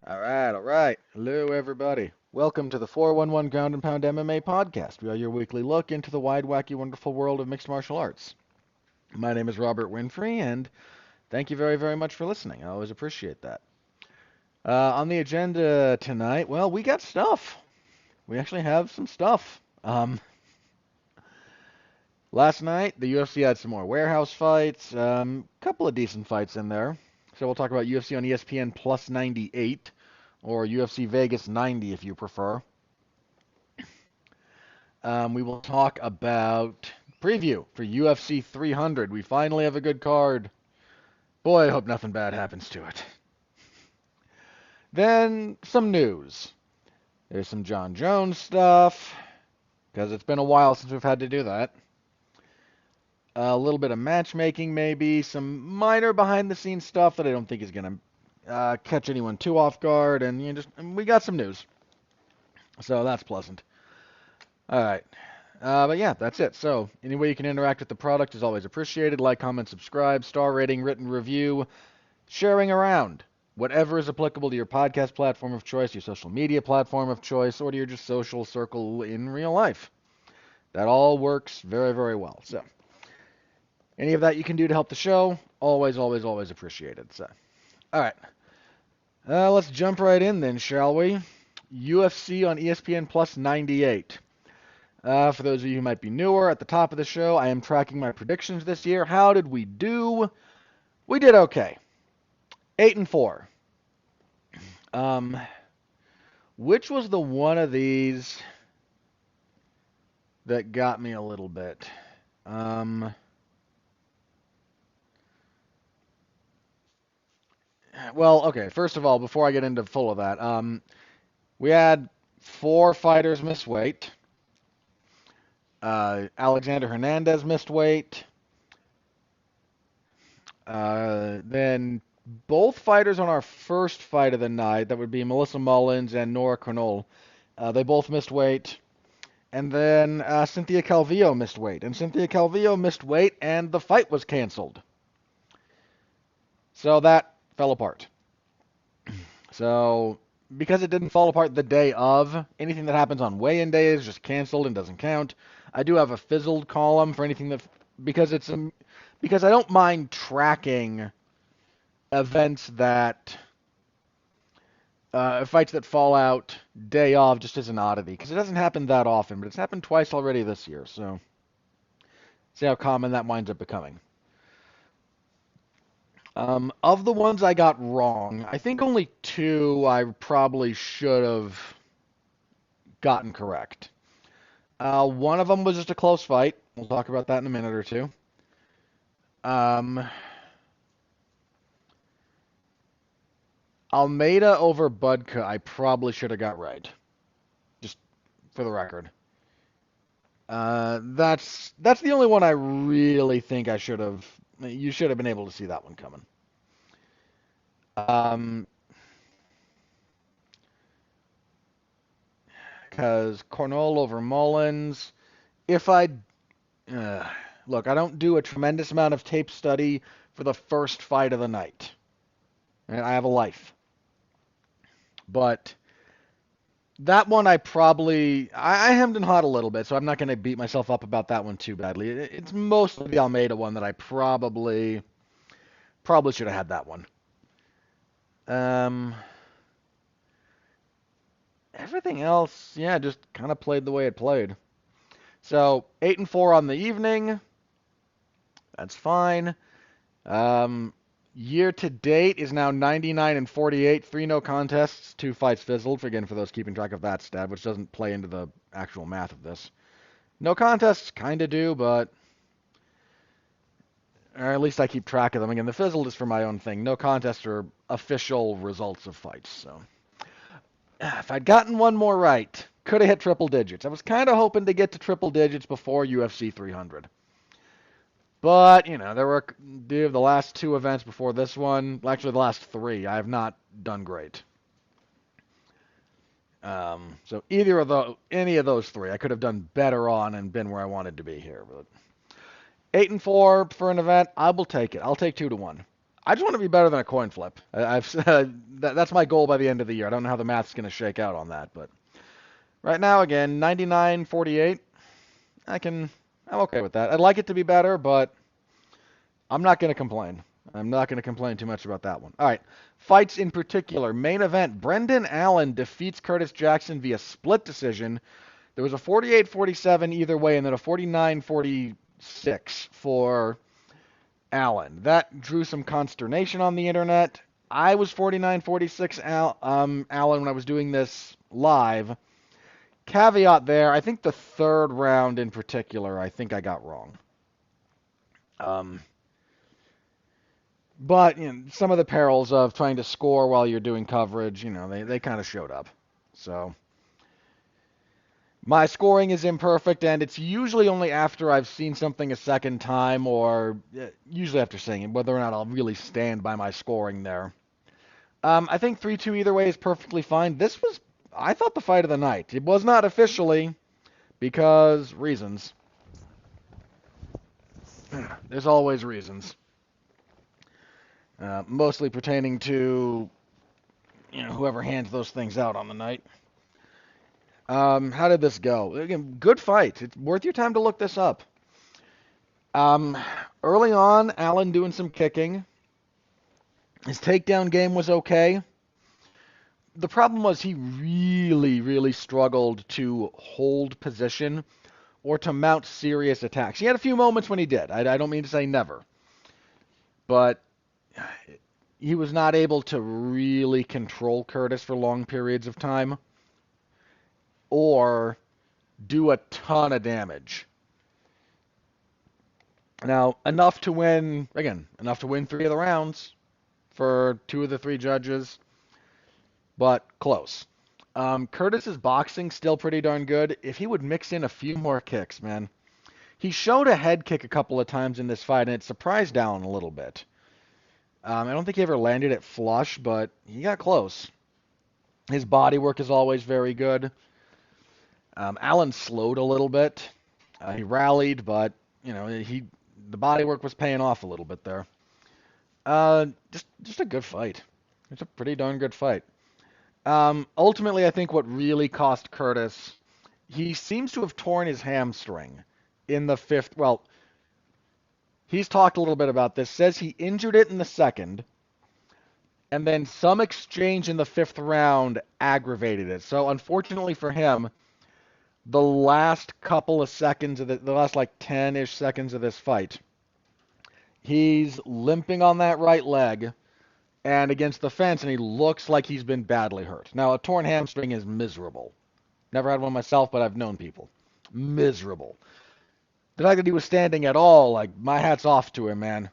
All right. Hello, everybody. Welcome to the 411 Ground and Pound MMA podcast. We are your weekly look into the wide, wacky, wonderful world of mixed martial arts. My name is Robert Winfrey, and thank you very, very much for listening. I always appreciate that. On the agenda tonight, well, we got stuff. We actually have some stuff. Last night, the UFC had some more warehouse fights, couple of decent fights in there. So we'll talk about UFC on ESPN Plus 98, or UFC Vegas 90 if you prefer. We will talk about preview for UFC 300. We finally have a good card. Boy, I hope nothing bad happens to it. Then some news. There's some Jon Jones stuff, because it's been a while since we've had to do that. A little bit of matchmaking, maybe. Some minor behind-the-scenes stuff that I don't think is going to catch anyone too off guard. And we got some news. So that's pleasant. All right. But yeah, that's it. So any way you can interact with the product is always appreciated. Like, comment, subscribe, star rating, written review, sharing around. Whatever is applicable to your podcast platform of choice, your social media platform of choice, or to your just social circle in real life. That all works very, very well. So any of that you can do to help the show, always, always, always appreciated. So, all right. Let's jump right in then, shall we? UFC on ESPN Plus 98. For those of you who might be newer, at the top of the show, I am tracking my predictions this year. How did we do? We did okay. 8-4. Which was the one of these that got me a little bit? Well, okay. First of all, before I get into full of that, we had 4 fighters miss weight. Alexander Hernandez missed weight. Then both fighters on our first fight of the night, that would be Melissa Mullins and Nora Cornell, they both missed weight. And then Cynthia Calvillo missed weight. And Cynthia Calvillo missed weight, and the fight was canceled. So that fell apart. So because it didn't fall apart the day of, anything that happens on weigh-in day is just canceled and doesn't count. I do have a fizzled column for anything that, because I don't mind tracking events that fights that fall out day of just as an oddity, because it doesn't happen that often, but it's happened twice already this year, so see how common that winds up becoming. Of the ones I got wrong, I think only 2 I probably should have gotten correct. One of them was just a close fight. We'll talk about that in a minute or two. Almeida over Budka, I probably should have got right. Just for the record. That's the only one I really think I should have. You should have been able to see that one coming. Because Cornell over Mullins. If I look, I don't do a tremendous amount of tape study for the first fight of the night. And I have a life. But that one I hemmed and hawed a little bit, so I'm not going to beat myself up about that one too badly. It's mostly the Almeida one that I probably should have had that one. Everything else, yeah, just kind of played the way it played. So 8-4 on the evening. That's fine. Year to date is now 99-48, 3 no contests, 2 fights fizzled. Again, for those keeping track of that stat, which doesn't play into the actual math of this. No contests kind of do, but or at least I keep track of them. Again, the fizzled is for my own thing. No contests are official results of fights. So if I'd gotten one more right, could have hit triple digits. I was kind of hoping to get to triple digits before UFC 300. But, there were the last 2 events before this one, actually the last 3, I have not done great. So any of those 3, I could have done better on and been where I wanted to be here. But 8-4 for an event, I will take it. I'll take 2-1. I just want to be better than a coin flip. That's my goal by the end of the year. I don't know how the math's going to shake out on that, but right now, again, 99-48. I'm okay with that. I'd like it to be better, but I'm not going to complain. I'm not going to complain too much about that one. All right. Fights in particular. Main event. Brendan Allen defeats Curtis Jackson via split decision. There was a 48-47 either way, and then a 49-46 for Allen. That drew some consternation on the internet. I was 49-46 Allen when I was doing this live. Caveat there, I think the third round in particular, I think I got wrong. But some of the perils of trying to score while you're doing coverage, they kind of showed up. So my scoring is imperfect, and it's usually only after I've seen something a second time, or usually after seeing it, whether or not I'll really stand by my scoring there. I think 3-2 either way is perfectly fine. This was, I thought, the fight of the night. It was not officially, because reasons. There's always reasons. Mostly pertaining to whoever hands those things out on the night. How did this go? Again, good fight. It's worth your time to look this up. Early on, Allen doing some kicking. His takedown game was okay. The problem was he really, really struggled to hold position or to mount serious attacks. He had a few moments when he did. I don't mean to say never. But he was not able to really control Curtis for long periods of time or do a ton of damage. Now, enough to win 3 of the rounds for 2 of the 3 judges, but close. Curtis's boxing still pretty darn good. If he would mix in a few more kicks, man. He showed a head kick a couple of times in this fight, and it surprised Allen a little bit. I don't think he ever landed it flush, but he got close. His body work is always very good. Allen slowed a little bit. He rallied, but the body work was paying off a little bit there. Just a good fight. It's a pretty darn good fight. Ultimately, I think what really cost Curtis, he seems to have torn his hamstring in the 5th. Well, he's talked a little bit about this. Says he injured it in the 2nd, and then some exchange in the 5th round aggravated it. So unfortunately for him, the last couple of seconds of the last like 10-ish seconds of this fight, he's limping on that right leg and against the fence, and he looks like he's been badly hurt. Now, a torn hamstring is miserable. Never had one myself, but I've known people. Miserable. The fact that he was standing at all, like, my hat's off to him, man.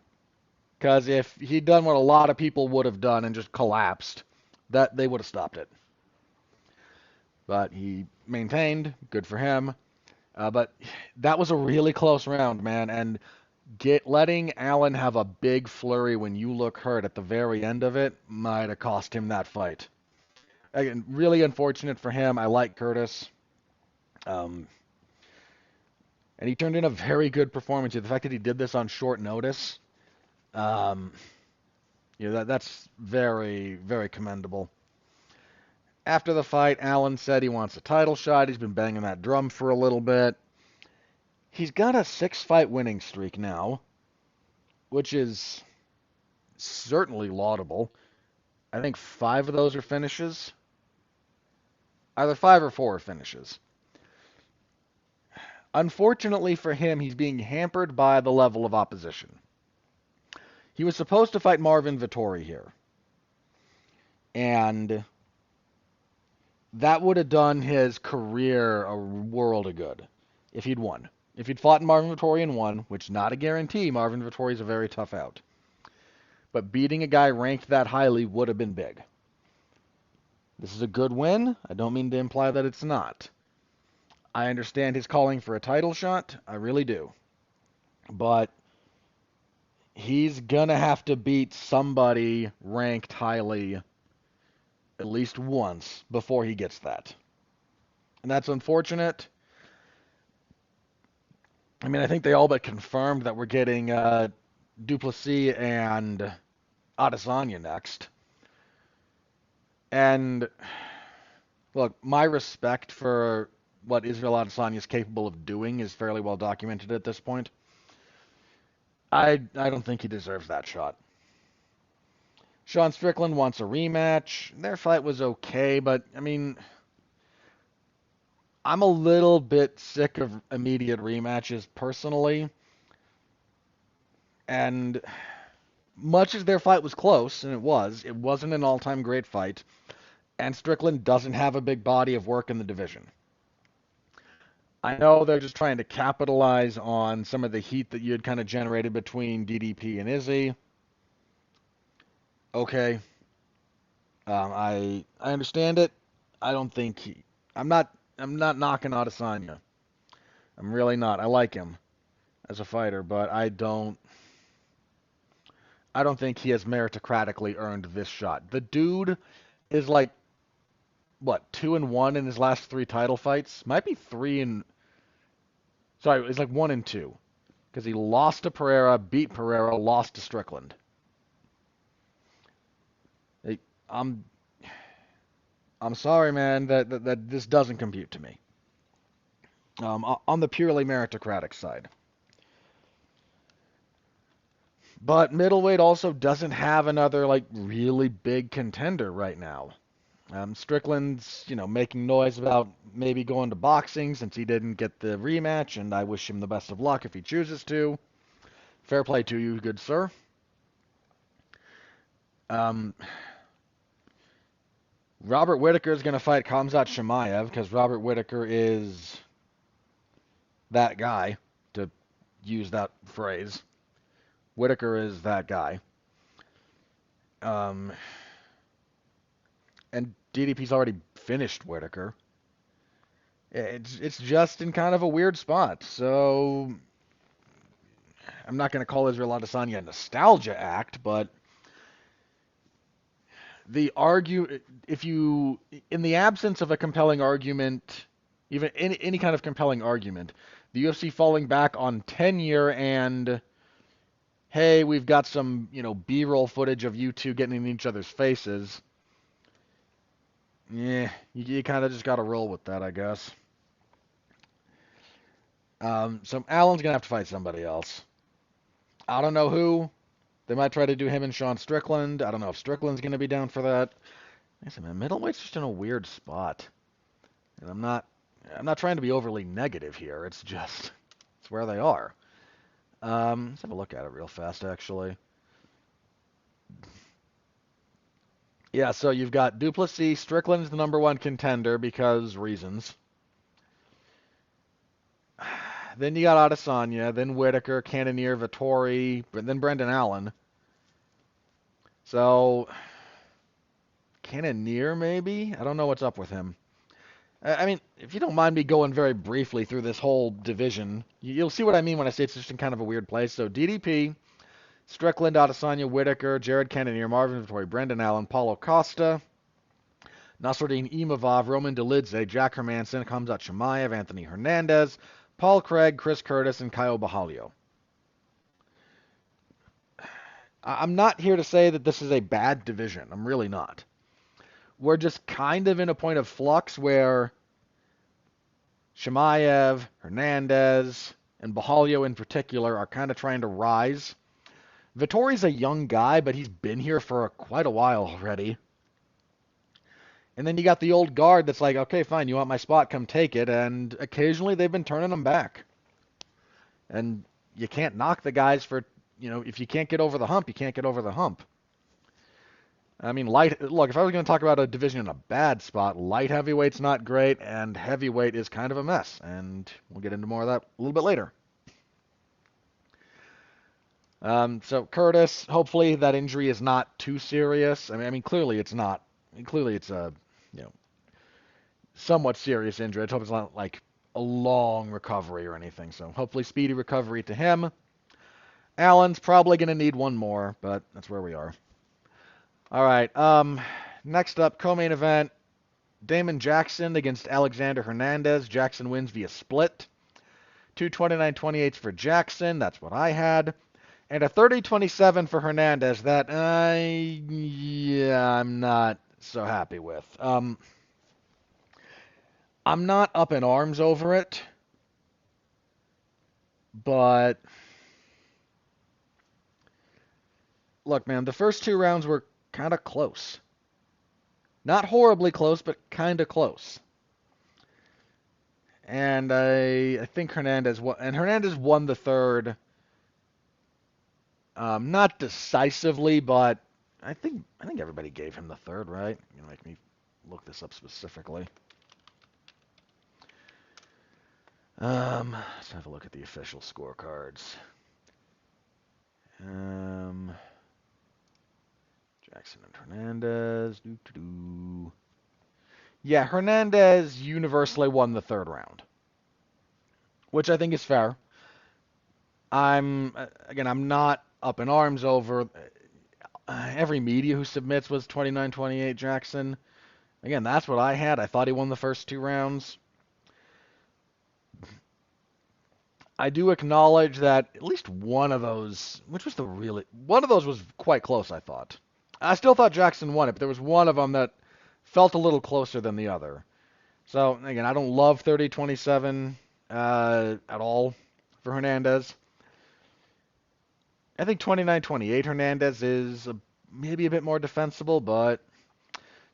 Because if he'd done what a lot of people would have done and just collapsed, that they would have stopped it. But he maintained. Good for him. But that was a really close round, man. And letting Allen have a big flurry when you look hurt at the very end of it might have cost him that fight. Again, really unfortunate for him. I like Curtis. And he turned in a very good performance. The fact that he did this on short notice, that's very, very commendable. After the fight, Allen said he wants a title shot. He's been banging that drum for a little bit. He's got a 6-fight winning streak now, which is certainly laudable. I think 5 of those are finishes. Either 5 or 4 are finishes. Unfortunately for him, he's being hampered by the level of opposition. He was supposed to fight Marvin Vettori here. And that would have done his career a world of good if he'd won. If he'd fought Marvin Vettori and won, which not a guarantee, Marvin Vettori is a very tough out. But beating a guy ranked that highly would have been big. This is a good win. I don't mean to imply that it's not. I understand his calling for a title shot. I really do. But he's going to have to beat somebody ranked highly at least once before he gets that. And that's unfortunate. I mean, I think they all but confirmed that we're getting Duplessis and Adesanya next. And look, my respect for what Israel Adesanya is capable of doing is fairly well documented at this point. I don't think he deserves that shot. Sean Strickland wants a rematch. Their fight was okay, but I mean, I'm a little bit sick of immediate rematches personally. And much as their fight was close, and it wasn't an all-time great fight, and Strickland doesn't have a big body of work in the division. I know they're just trying to capitalize on some of the heat that you had kind of generated between DDP and Izzy. Okay, I understand it. I don't think I'm not knocking Adesanya. I'm really not. I like him as a fighter, but I don't think he has meritocratically earned this shot. The dude is like what 2-1 in his last three title fights. Might be three and sorry, it's like 1-2 because he lost to Pereira, beat Pereira, lost to Strickland. Hey, I'm sorry, man, that this doesn't compute to me. On the purely meritocratic side. But middleweight also doesn't have another like really big contender right now. Strickland's, making noise about maybe going to boxing since he didn't get the rematch, and I wish him the best of luck if he chooses to. Fair play to you, good sir. Um, Robert Whittaker is going to fight Khamzat Chimaev because Robert Whittaker is that guy, to use that phrase. Whittaker is that guy. Um, and DDP's already finished Whittaker. It's just in kind of a weird spot. So I'm not going to call Israel Adesanya a nostalgia act, but if you, in the absence of a compelling argument, even any kind of compelling argument, the UFC falling back on tenure and hey, we've got some, B-roll footage of you two getting in each other's faces. Yeah, you kind of just got to roll with that, I guess. So Allen's going to have to fight somebody else. I don't know who. They might try to do him and Sean Strickland. I don't know if Strickland's going to be down for that. Listen, man, middleweight's just in a weird spot. And I'm not trying to be overly negative here. It's just, it's where they are. Let's have a look at it real fast, actually. Yeah, so you've got Duplessis. Strickland's the number one contender because reasons. Then you got Adesanya, then Whittaker, Cannonier, Vettori, and then Brendan Allen. So, Cannonier maybe? I don't know what's up with him. I mean, if you don't mind me going very briefly through this whole division, you'll see what I mean when I say it's just in kind of a weird place. So DDP, Strickland, Adesanya, Whittaker, Jared Cannonier, Marvin Vettori, Brendan Allen, Paulo Costa, Nasruddin Imavov, Roman Dolidze, Jack Hermanson, Khamzat Chimaev, Anthony Hernandez, Paul Craig, Chris Curtis, and Caio Borralho. I'm not here to say that this is a bad division. I'm really not. We're just kind of in a point of flux where Chimaev, Hernandez, and Borralho in particular are kind of trying to rise. Vittori's a young guy, but he's been here for quite a while already. And then you got the old guard that's like, okay, fine, you want my spot, come take it. And occasionally they've been turning them back. And you can't knock the guys for, if you can't get over the hump, you can't get over the hump. I mean, look, if I was going to talk about a division in a bad spot, light heavyweight's not great, and heavyweight is kind of a mess. And we'll get into more of that a little bit later. So Curtis, hopefully that injury is not too serious. I mean, clearly it's not. Clearly it's a, somewhat serious injury. I hope it's not like a long recovery or anything. So hopefully speedy recovery to him. Allen's probably going to need one more, but that's where we are. All right. Next up, co-main event, Damon Jackson against Alexander Hernandez. Jackson wins via split. 229.28 for Jackson. That's what I had. And a 30-27 for Hernandez that, yeah, I'm not so happy with. I'm not up in arms over it, but look, man, the first two rounds were kind of close. Not horribly close, but kind of close. And I think Hernandez won the third, not decisively, but I think everybody gave him the third, right? You're gonna make me look this up specifically. Let's have a look at the official scorecards. Jackson and Hernandez. Doo-doo-doo. Yeah, Hernandez universally won the third round, which I think is fair. I'm not up in arms over every media who submits was 29-28 Jackson. Again, that's what I had. I thought he won the first two rounds. I do acknowledge that at least one of those, one of those was quite close, I thought. I still thought Jackson won it, but there was one of them that felt a little closer than the other. So, again, I don't love 30-27 at all for Hernandez. I think 29-28 Hernandez is maybe a bit more defensible, but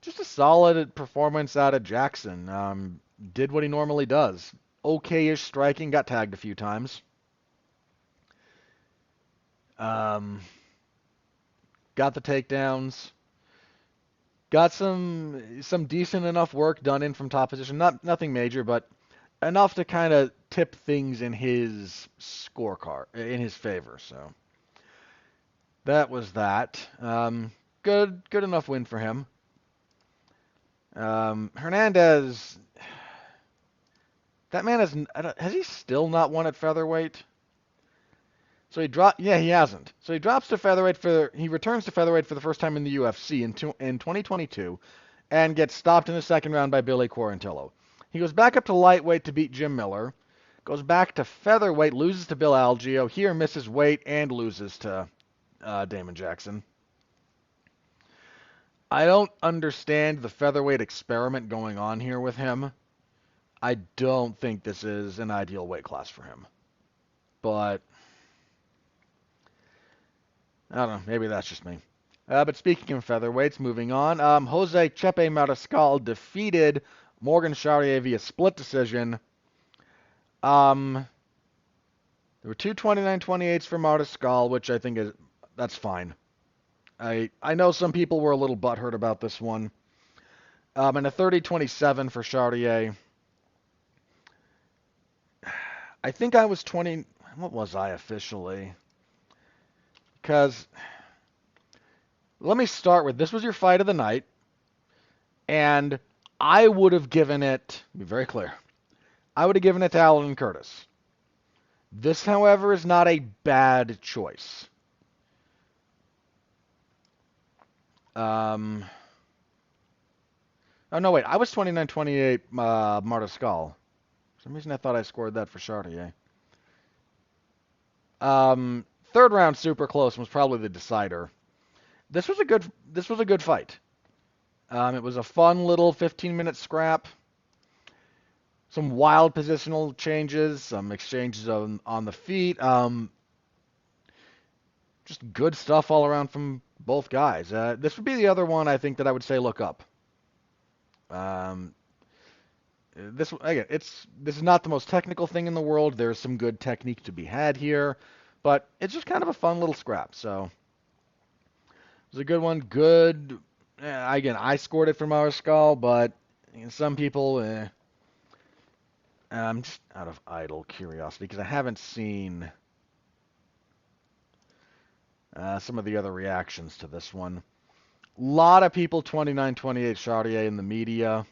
just a solid performance out of Jackson. Did what he normally does. Okay-ish striking, got tagged a few times. Got the takedowns. Got some decent enough work done in from top position. Nothing major, but enough to kind of tip things in his scorecard in his favor. So that was that. Good enough win for him. Hernandez, that man has he still not won at featherweight? So he hasn't. So he returns to featherweight for the first time in the UFC in 2022 and gets stopped in the second round by Billy Quarantillo. He goes back up to lightweight to beat Jim Miller, goes back to featherweight, loses to Bill Algeo, here misses weight and loses to Damon Jackson. I don't understand the featherweight experiment going on here with him. I don't think this is an ideal weight class for him. But I don't know. Maybe that's just me. But speaking of featherweights, moving on. Jose Chepe Mariscal defeated Morgan Charrier via split decision. There were two 29-28s for Mariscal, which I think that's fine. I know some people were a little butthurt about this one. And a 30-27 for Charrier. I think I was 20. What was I officially? Because let me start with this was your fight of the night, and I would have given it, be very clear, I would have given it to Alan Curtis. This, however, is not a bad choice. Oh, no, wait. I was 29-28 Mariscal. For some reason, I thought I scored that for Chartier. Third round, super close, was probably the decider. This was a good fight. It was a fun little 15-minute scrap. Some wild positional changes, some exchanges on the feet. Just good stuff all around from both guys. This would be the other one I think that I would say look up. This is not the most technical thing in the world. There's some good technique to be had here, but it's just kind of a fun little scrap. So it was a good one. Good. Again, I scored it for Mariscal, but some people. I'm just out of idle curiosity because I haven't seen some of the other reactions to this one. A lot of people 29-28 Chartier in the media.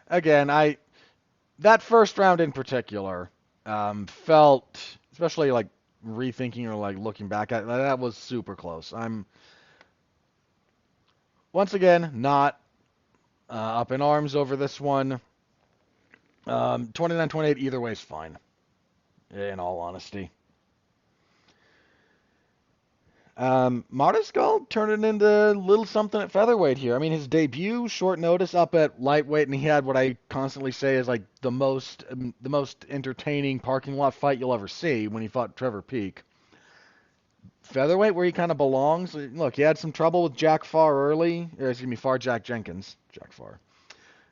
Again, that first round in particular felt, especially like rethinking or like looking back at that was super close. I'm once again not up in arms over this one. 29-28 either way is fine, in all honesty. Martiscal turned it into a little something at featherweight here. I mean, his debut, short notice, up at lightweight, and he had what I constantly say is like the most entertaining parking lot fight you'll ever see when he fought Trevor Peek. Featherweight, where he kind of belongs. Look, he had some trouble with Jack Farr early, or excuse me, Farr Jack Jenkins, Jack Farr.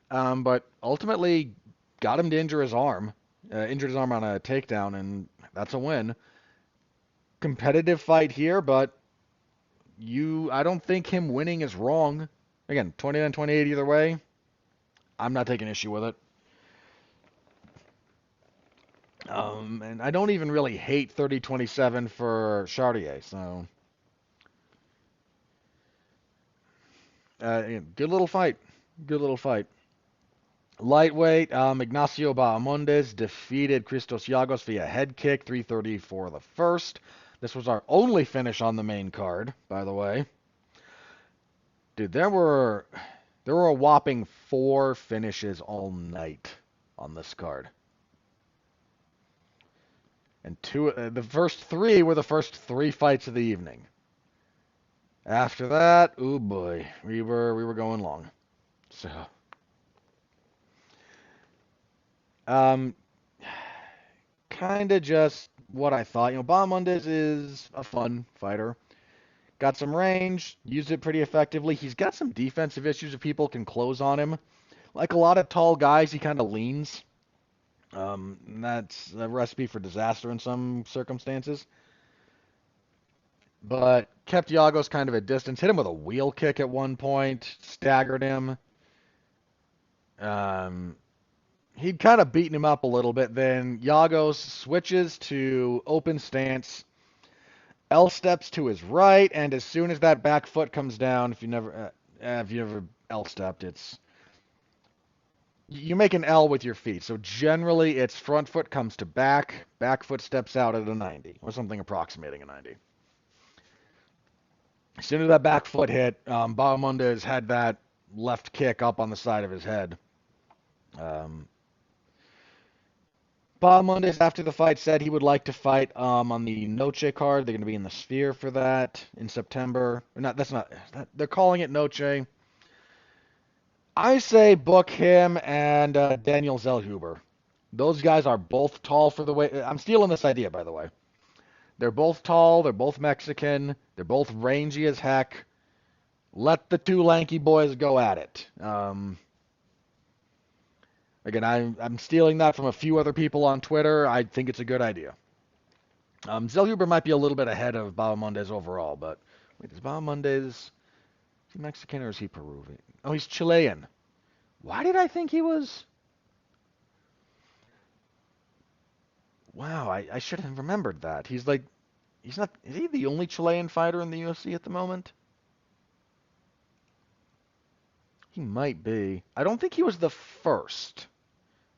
But ultimately got him to injured his arm on a takedown, and that's a win. Competitive fight here, but I don't think him winning is wrong. Again, 29-28 either way. I'm not taking issue with it. And I don't even really hate 30-27 for Chartier. So, good little fight. Good little fight. Lightweight, Ignacio Bahamondes defeated Christos Giagos via head kick, 3:30 for the first. This was our only finish on the main card, by the way. Dude, there were a whopping 4 finishes all night on this card. And the first 3 were the first 3 fights of the evening. After that, oh boy, we were going long. So, um, kind of just what I thought. Bahamondes is a fun fighter. Got some range, used it pretty effectively. He's got some defensive issues if people can close on him. Like a lot of tall guys, he kind of leans. That's a recipe for disaster in some circumstances. But kept Giagos kind of at distance. Hit him with a wheel kick at one point. Staggered him. Um, he'd kind of beaten him up a little bit. Then Giagos switches to open stance. L steps to his right, and as soon as that back foot comes down, if you never L stepped, you make an L with your feet. So generally, it's front foot comes to back foot steps out at a 90, or something approximating a 90. As soon as that back foot hit, Bahamondes had that left kick up on the side of his head. Um, Bahamondes, after the fight, said he would like to fight on the Noche card. They're going to be in the Sphere for that in September. Or not, that's not. They're calling it Noche. I say book him and Daniel Zellhuber. Those guys are both tall for the weight. I'm stealing this idea, by the way. They're both tall. They're both Mexican. They're both rangy as heck. Let the 2 lanky boys go at it. Again, I'm stealing that from a few other people on Twitter. I think it's a good idea. Zellhuber might be a little bit ahead of Bahamondes overall, but wait, is Bahamondes, is he Mexican or is he Peruvian? Oh, he's Chilean. Why did I think he was? Wow, I should have remembered that. He's not. Is he the only Chilean fighter in the UFC at the moment? He might be. I don't think he was the first.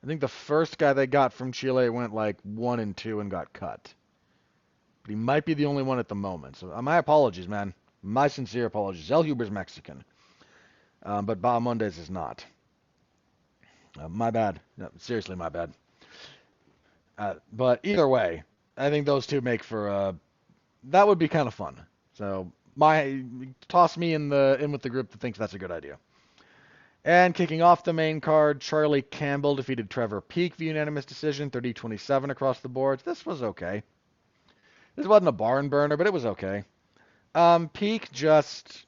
I think the first guy they got from Chile went like 1-2 and got cut. But he might be the only one at the moment. So my apologies, man. My sincere apologies. Zellhuber's Mexican, but Bahamondes is not. My bad. No, seriously, my bad. But either way, I think those two make for that would be kind of fun. So toss me in with the group that thinks that's a good idea. And kicking off the main card, Charlie Campbell defeated Trevor Peek via unanimous decision, 30-27 across the boards. This was okay. This wasn't a barn burner, but it was okay. Peek just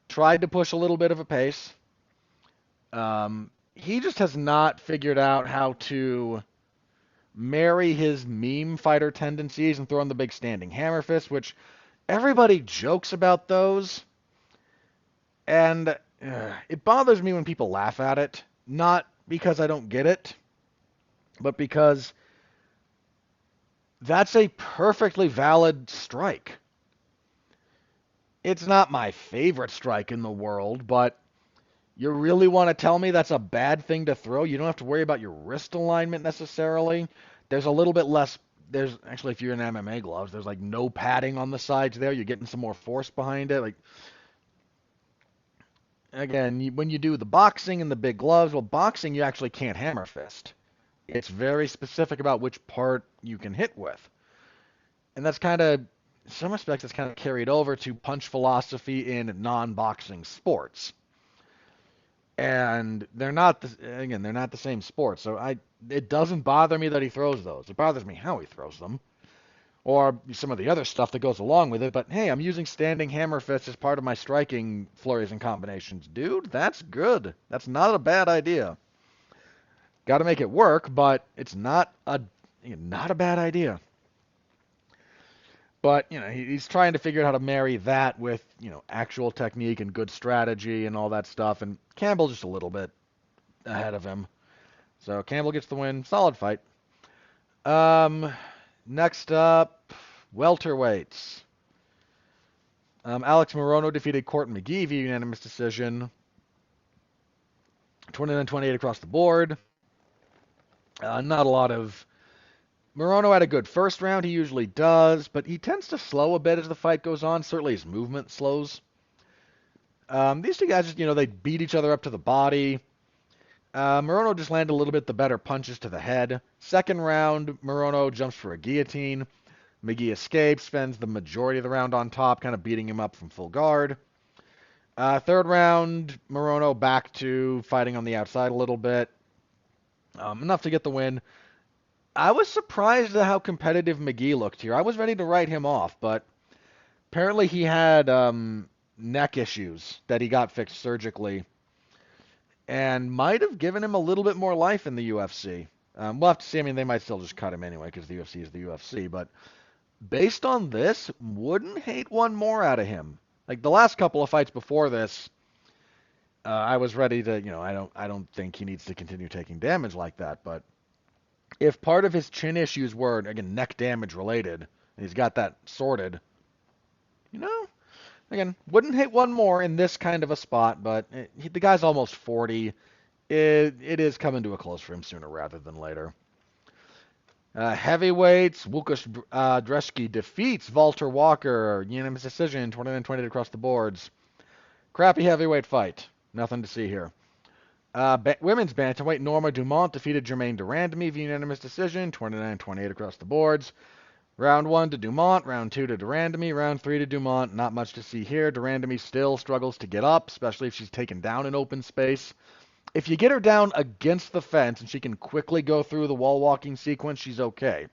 tried to push a little bit of a pace. He just has not figured out how to marry his meme fighter tendencies and throw in the big standing hammer fist, which everybody jokes about those. And it bothers me when people laugh at it, not because I don't get it, but because that's a perfectly valid strike. It's not my favorite strike in the world, but you really want to tell me that's a bad thing to throw? You don't have to worry about your wrist alignment necessarily. There's a little bit less. There's actually, if you're in MMA gloves, there's like no padding on the sides there. You're getting some more force behind it. Like, again, when you do the boxing and the big gloves, well, boxing you actually can't hammer fist. It's very specific about which part you can hit with. And that's kind of, in some respects, it's kind of carried over to punch philosophy in non-boxing sports. And they're not, they're not the same sport. So it doesn't bother me that he throws those. It bothers me how he throws them, or some of the other stuff that goes along with it. But hey, I'm using standing hammer fists as part of my striking flurries and combinations. Dude, that's good. That's not a bad idea. Got to make it work, but it's not a bad idea. But he's trying to figure out how to marry that with actual technique and good strategy and all that stuff. And Campbell's just a little bit ahead of him. So Campbell gets the win. Solid fight. Next up, welterweights. Alex Morono defeated Court McGee via unanimous decision. 29-28 across the board. Not a lot of... Morono had a good first round. He usually does, but he tends to slow a bit as the fight goes on. Certainly his movement slows. These two guys, they beat each other up to the body. Morono just landed a little bit the better punches to the head. Second round, Morono jumps for a guillotine. McGee escapes, spends the majority of the round on top, kind of beating him up from full guard. Third round, Morono back to fighting on the outside a little bit. Enough to get the win. I was surprised at how competitive McGee looked here. I was ready to write him off, but apparently he had neck issues that he got fixed surgically and might have given him a little bit more life in the UFC. We'll have to see. I mean, they might still just cut him anyway because the UFC is the UFC, but based on this, wouldn't hate one more out of him. Like the last couple of fights before this, I was ready to, I don't think he needs to continue taking damage like that, but if part of his chin issues were, again, neck damage related, and he's got that sorted, again, wouldn't hit one more in this kind of a spot, but the guy's almost 40. It is coming to a close for him sooner rather than later. Heavyweights, Łukasz Dreszki defeats Walter Walker, unanimous decision, 29-28 across the boards. Crappy heavyweight fight. Nothing to see here. Women's bantamweight, Norma Dumont defeated Germaine Durandamy via unanimous decision, 29-28 across the boards. Round 1 to Dumont, round 2 to Durandamy, round 3 to Dumont. Not much to see here. Durandamy still struggles to get up, especially if she's taken down in open space. If you get her down against the fence and she can quickly go through the wall walking sequence, she's okay.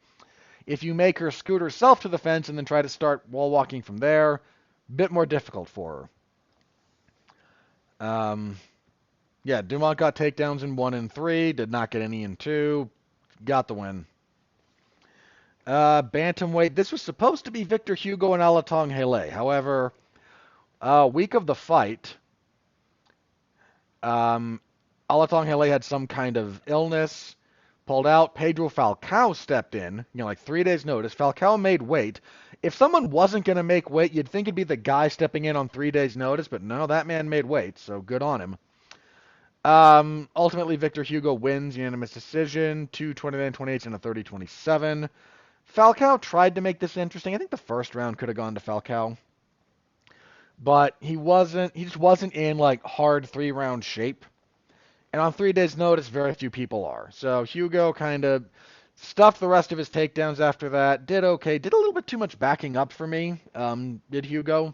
If you make her scoot herself to the fence and then try to start wall walking from there, a bit more difficult for her. Yeah, Dumont got takedowns in 1 and 3, did not get any in 2, got the win. Bantamweight, this was supposed to be Victor Hugo and Alatong Hele. However, week of the fight, Alatong Hele had some kind of illness, pulled out. Pedro Falcao stepped in, like 3 days notice. Falcao made weight. If someone wasn't going to make weight, you'd think it'd be the guy stepping in on 3 days notice, but no, that man made weight, so good on him. Ultimately, Victor Hugo wins unanimous decision, 2-29-28 and a 30-27. Falcao tried to make this interesting. I think the first round could have gone to Falcao, but he just wasn't in like hard 3-round shape. And on 3 days notice, very few people are. So Hugo kind of stuffed the rest of his takedowns after that. Did okay. Did a little bit too much backing up for me. Did Hugo.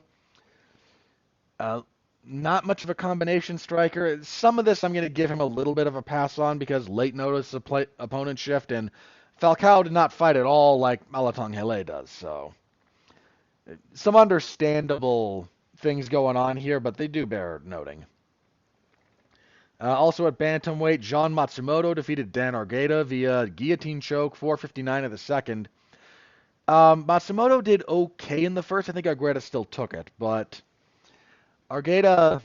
Not much of a combination striker. Some of this I'm going to give him a little bit of a pass on because late notice opponent shift, and Falcao did not fight at all like Alatong Hele does. So some understandable things going on here, but they do bear noting. Also at bantamweight, Jean Matsumoto defeated Dan Argueta via guillotine choke, 4:59 of the second. Matsumoto did okay in the first. I think Argueta still took it, but Argueta,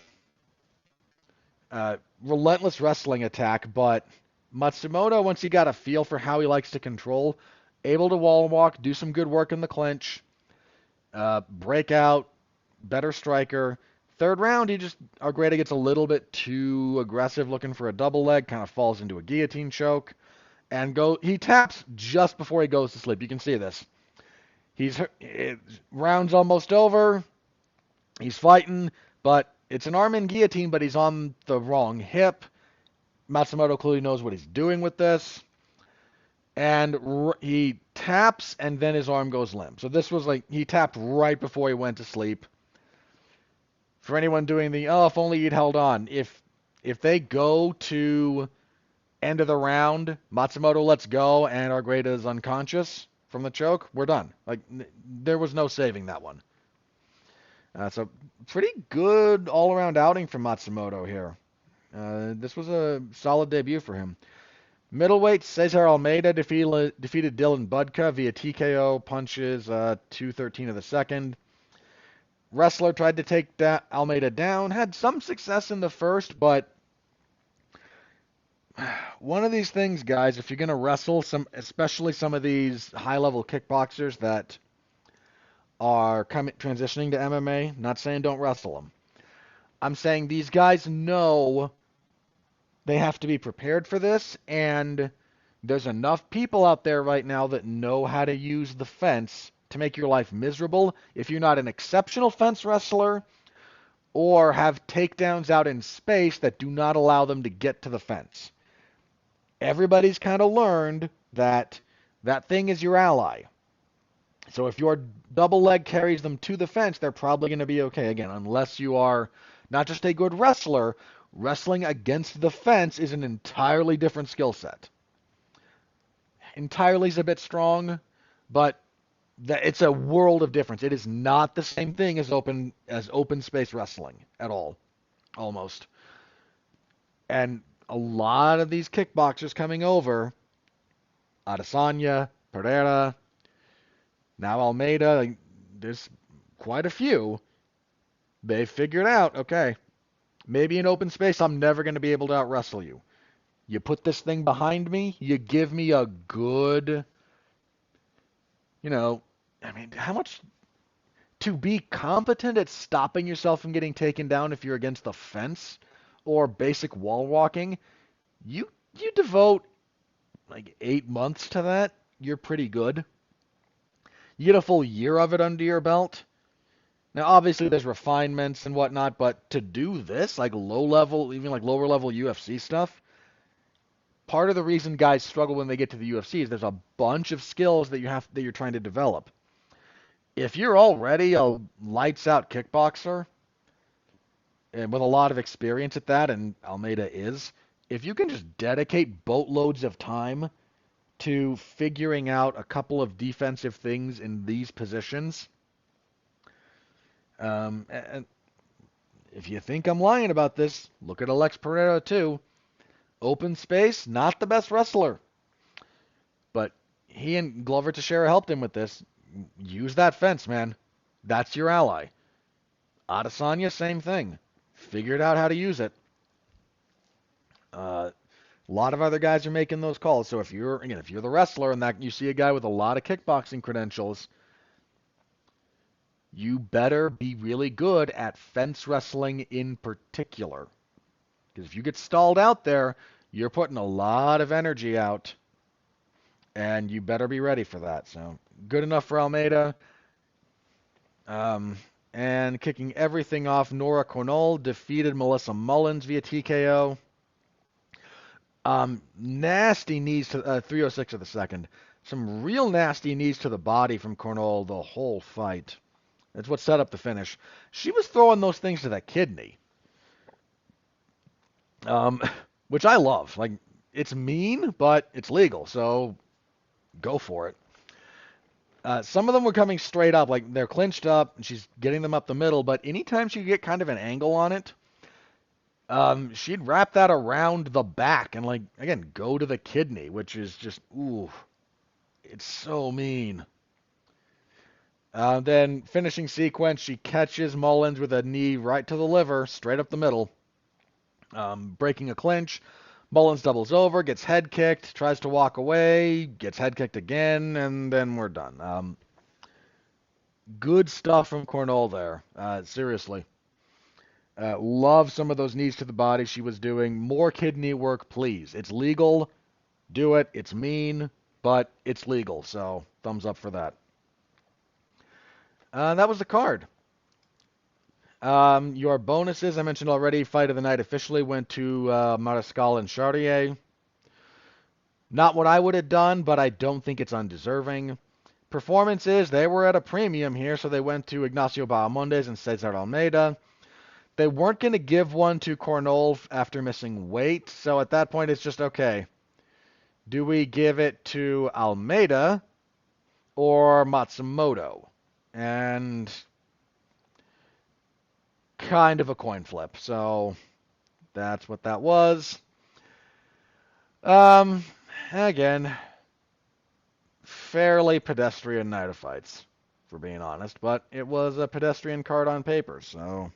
relentless wrestling attack, but Matsumoto, once he got a feel for how he likes to control, able to wall walk, do some good work in the clinch, break out, better striker. Third round, Argueta gets a little bit too aggressive looking for a double leg, kind of falls into a guillotine choke, and he taps just before he goes to sleep. You can see this. Round's almost over. He's fighting, but It's an arm in guillotine, but he's on the wrong hip. Matsumoto clearly knows what he's doing with this. And he taps, and then his arm goes limp. So this was like, he tapped right before he went to sleep. For anyone doing the, oh, if only he'd held on. If they go to end of the round, Matsumoto lets go, and Argueta is unconscious from the choke, we're done. Like, there was no saving that one. So pretty good all-around outing from Matsumoto here. This was a solid debut for him. Middleweight, Cesar Almeida defeated Dylan Budka via TKO punches, 2:13 of the second. Wrestler tried to take Almeida down, had some success in the first, but one of these things, guys, if you're going to wrestle, especially some of these high-level kickboxers that are transitioning to MMA, not saying don't wrestle them. I'm saying these guys know they have to be prepared for this, and there's enough people out there right now that know how to use the fence to make your life miserable if you're not an exceptional fence wrestler or have takedowns out in space that do not allow them to get to the fence. Everybody's kind of learned that that thing is your ally. So if your double leg carries them to the fence, they're probably going to be okay. Again, unless you are not just a good wrestler, wrestling against the fence is an entirely different skill set. Entirely is a bit strong, but it's a world of difference. It is not the same thing as open space wrestling at all, almost. And a lot of these kickboxers coming over, Adesanya, Pereira, now Almeida, like, there's quite a few. They figured out, okay, maybe in open space I'm never going to be able to out wrestle you. You put this thing behind me, you give me a good, I mean, how much to be competent at stopping yourself from getting taken down if you're against the fence or basic wall walking, you devote like 8 months to that, you're pretty good. You get a full year of it under your belt. Now, obviously, there's refinements and whatnot, but to do this, like low level, even like lower level UFC stuff, part of the reason guys struggle when they get to the UFC is there's a bunch of skills that you're trying to develop. If you're already a lights out kickboxer, and with a lot of experience at that, and Almeida is, if you can just dedicate boatloads of time to figuring out a couple of defensive things in these positions, and if you think I'm lying about this, look at Alex Pereira too. Open space, not the best wrestler, but he and Glover Teixeira helped him with this. Use that fence, man. That's your ally. Adesanya, same thing. Figured out how to use it. A lot of other guys are making those calls. So if you're the wrestler and that you see a guy with a lot of kickboxing credentials, you better be really good at fence wrestling in particular. Because if you get stalled out there, you're putting a lot of energy out, and you better be ready for that. So good enough for Almeida. And kicking everything off, Nora Cornell defeated Melissa Mullins via TKO. Nasty knees to 306 of the second. Some real nasty knees to the body from Cornell the whole fight. That's what set up the finish. She was throwing those things to the kidney, which I love. Like, it's mean, but it's legal, so go for it. Some of them were coming straight up, like they're clinched up, and she's getting them up the middle, but anytime she could get kind of an angle on it, she'd wrap that around the back and, like, again, go to the kidney, which is just, ooh, it's so mean. Then finishing sequence, she catches Mullins with a knee right to the liver, straight up the middle, breaking a clinch. Mullins doubles over, gets head kicked, tries to walk away, gets head kicked again, and then we're done. Good stuff from Cornell there, seriously. Love some of those knees to the body she was doing. More kidney work, please. It's legal. Do it. It's mean, but it's legal, so thumbs up for that. That was the card. Your bonuses, I mentioned already, fight of the night officially went to Mariscal and Chartier. Not what I would have done, but I don't think it's undeserving. Performances, they were at a premium here, so they went to Ignacio Bahamondes and Cesar Almeida. They weren't going to give one to Cornol after missing weight, so at that point it's just, okay, do we give it to Almeida or Matsumoto? And kind of a coin flip, so that's what that was. Um, again, fairly pedestrian night of fights, for being honest, but it was a pedestrian card on paper, so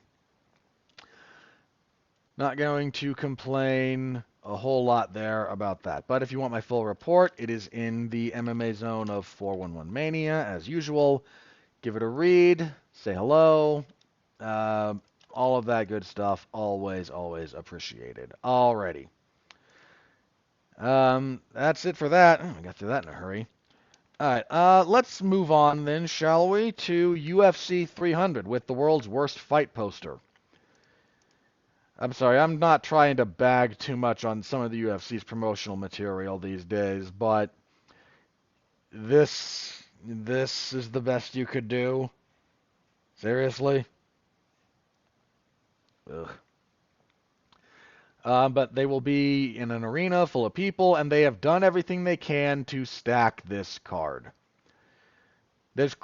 not going to complain a whole lot there about that. But if you want my full report, it is in the MMA zone of 411 Mania, as usual. Give it a read, say hello, uh, all of that good stuff. Always, always appreciated. Alrighty. That's it for that. I got through that in a hurry. Alright, let's move on then, shall we, to UFC 300 with the world's worst fight poster. I'm sorry, I'm not trying to bag too much on some of the UFC's promotional material these days, but this is the best you could do? Seriously? Ugh. But they will be in an arena full of people, and they have done everything they can to stack this card. There's,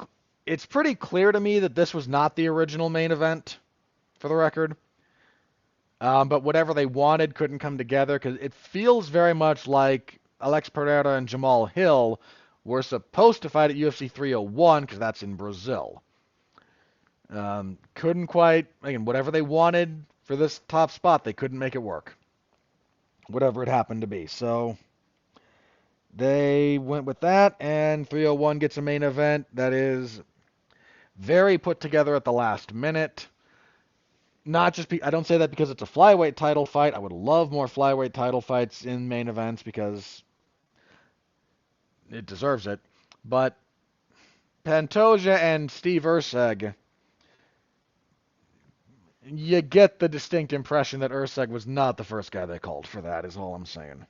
it's pretty clear to me that this was not the original main event, for the record. But whatever they wanted couldn't come together because it feels very much like Alex Pereira and Jamal Hill were supposed to fight at UFC 301 because that's in Brazil. Couldn't quite, again, whatever they wanted for this top spot, they couldn't make it work. Whatever it happened to be. So they went with that, and 301 gets a main event that is very put together at the last minute. Not just I don't say that because it's a flyweight title fight. I would love more flyweight title fights in main events because it deserves it. But Pantoja and Steve Erceg, you get the distinct impression that Erceg was not the first guy they called for that, is all I'm saying.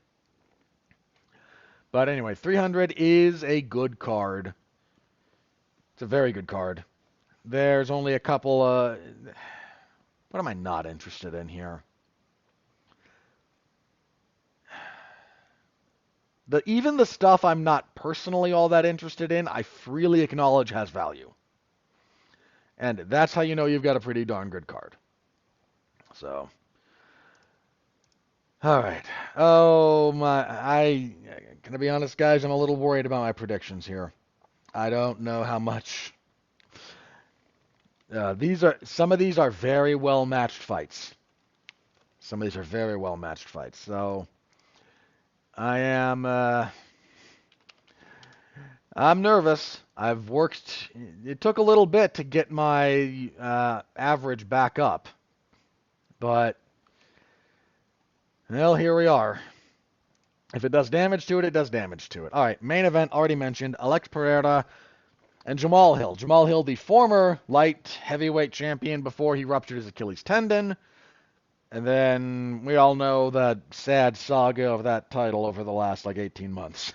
But anyway, 300 is a good card. It's a very good card. There's only a couple, what am I not interested in here? Even the stuff I'm not personally all that interested in, I freely acknowledge has value. And that's how you know you've got a pretty darn good card. So, all right. Oh my, gonna be honest, guys, I'm a little worried about my predictions here. I don't know how much. Some of these are very well matched fights. Some of these are very well matched fights. So, I am. I'm nervous. I've worked. It took a little bit to get my average back up, but well, here we are. If it does damage to it, it does damage to it. All right, main event already mentioned. Alex Pereira and Jamal Hill. Jamal Hill, the former light heavyweight champion before he ruptured his Achilles tendon. And then we all know that sad saga of that title over the last 18 months.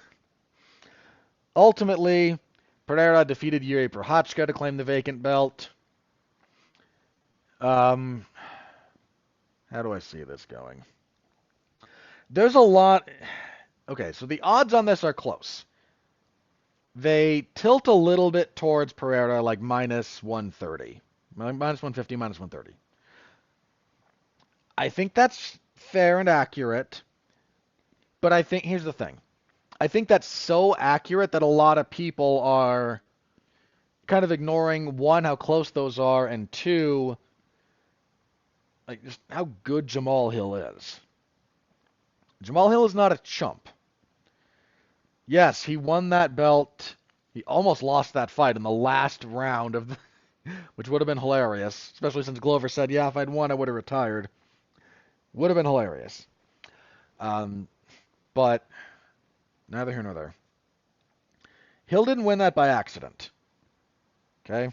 Ultimately, Pereira defeated Yuri Prochazka to claim the vacant belt. How do I see this going? There's a lot. Okay, so the odds on this are close. They tilt a little bit towards Pereira, like minus 130. Minus 150, minus 130. I think that's fair and accurate. But I think, here's the thing. I think that's so accurate that a lot of people are kind of ignoring, one, how close those are, and two, just how good Jamal Hill is. Jamal Hill is not a chump. Yes, he won that belt. He almost lost that fight in the last round of which would have been hilarious, especially since Glover said, yeah, if I'd won, I would have retired. Would have been hilarious. But neither here nor there. Hill didn't win that by accident. Okay?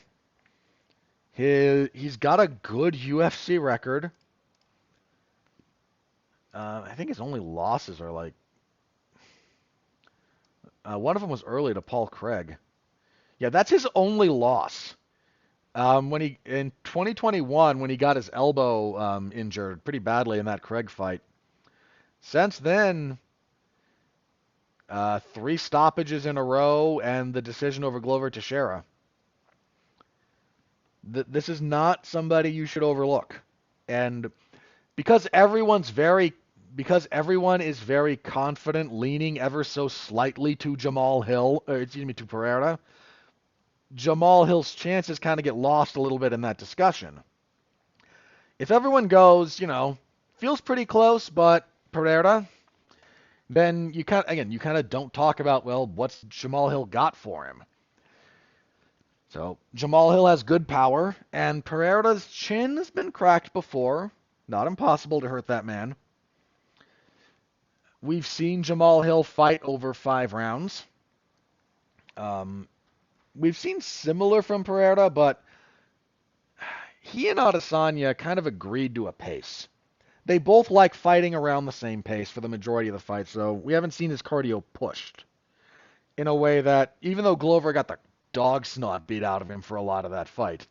He's got a good UFC record. I think his only losses are like one of them was early to Paul Craig. Yeah, that's his only loss. When he in 2021 when he got his elbow injured pretty badly in that Craig fight. Since then, three stoppages in a row and the decision over Glover Teixeira. This is not somebody you should overlook. And because everyone is very confident, leaning ever so slightly to to Pereira, Jamal Hill's chances kind of get lost a little bit in that discussion. If everyone goes, feels pretty close, but Pereira, then you kind of don't talk about, well, what's Jamal Hill got for him? So Jamal Hill has good power, and Pereira's chin has been cracked before. Not impossible to hurt that man. We've seen Jamal Hill fight over 5 rounds. We've seen similar from Pereira, but he and Adesanya kind of agreed to a pace. They both like fighting around the same pace for the majority of the fight, so we haven't seen his cardio pushed in a way that, even though Glover got the dog snot beat out of him for a lot of that fight,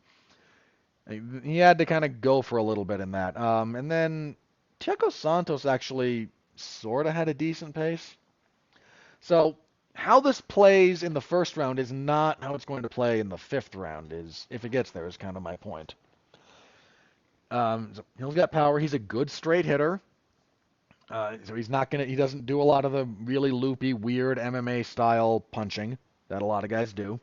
he had to kind of go for a little bit in that. And then Thiago Santos actually sort of had a decent pace. So how this plays in the first round is not how it's going to play in the 5th round, is if it gets there, is kind of my point. So Hill's got power. He's a good straight hitter. So he doesn't do a lot of the really loopy, weird MMA style punching that a lot of guys do.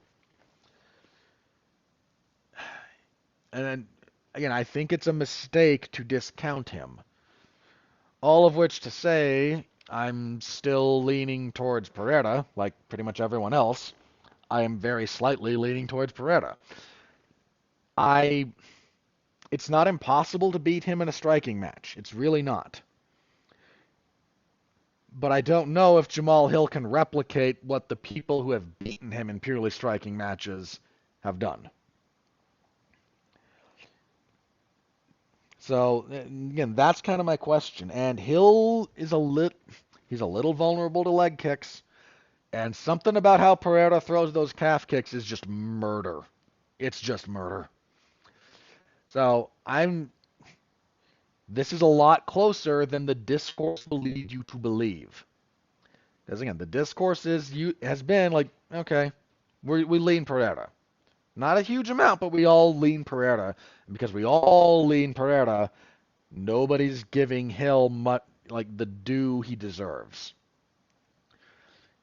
And then, again, I think it's a mistake to discount him. All of which to say, I'm still leaning towards Pereira, like pretty much everyone else. I am very slightly leaning towards Pereira. It's not impossible to beat him in a striking match. It's really not. But I don't know if Jamal Hill can replicate what the people who have beaten him in purely striking matches have done. So, again, that's kind of my question. And Hill is he's a little vulnerable to leg kicks. And something about how Pereira throws those calf kicks is just murder. It's just murder. So, this is a lot closer than the discourse will lead you to believe. Because again, the discourse has been like, okay, we lean Pereira. Not a huge amount, but we all lean Pereira. And because we all lean Pereira, nobody's giving Hill the due he deserves.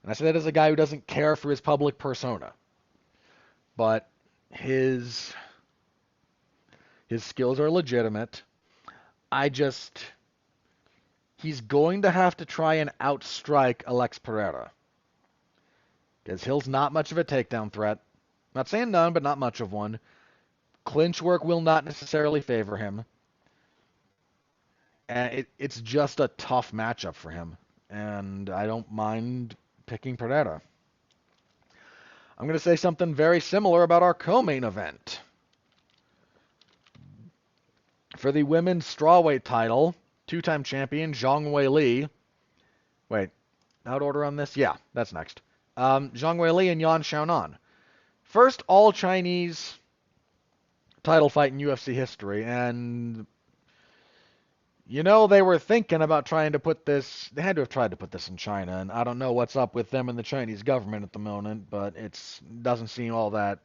And I say that as a guy who doesn't care for his public persona. But his skills are legitimate. He's going to have to try and outstrike Alex Pereira. Because Hill's not much of a takedown threat. Not saying none, but not much of one. Clinch work will not necessarily favor him. And it's just a tough matchup for him. And I don't mind picking Pereira. I'm going to say something very similar about our co-main event. For the women's strawweight title, 2-time champion Zhang Weili. Wait, out order on this? Yeah, that's next. Zhang Weili and Yan Xiaonan. First all-Chinese title fight in UFC history, and they were thinking about trying to put this, they had to have tried to put this in China, and I don't know what's up with them and the Chinese government at the moment, but it doesn't seem all that,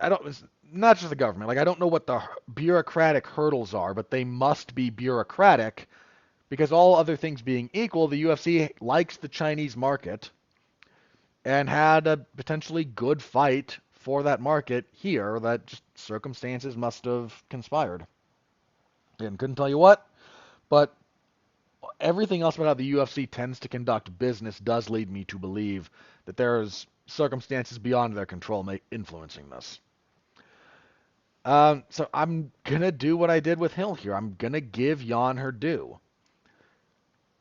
it's not just the government, I don't know what the bureaucratic hurdles are, but they must be bureaucratic, because all other things being equal, the UFC likes the Chinese market, and had a potentially good fight for that market here that just circumstances must have conspired. And couldn't tell you what, but everything else about how the UFC tends to conduct business does lead me to believe that there's circumstances beyond their control influencing this. So I'm going to do what I did with Hill here. I'm going to give Yan her due.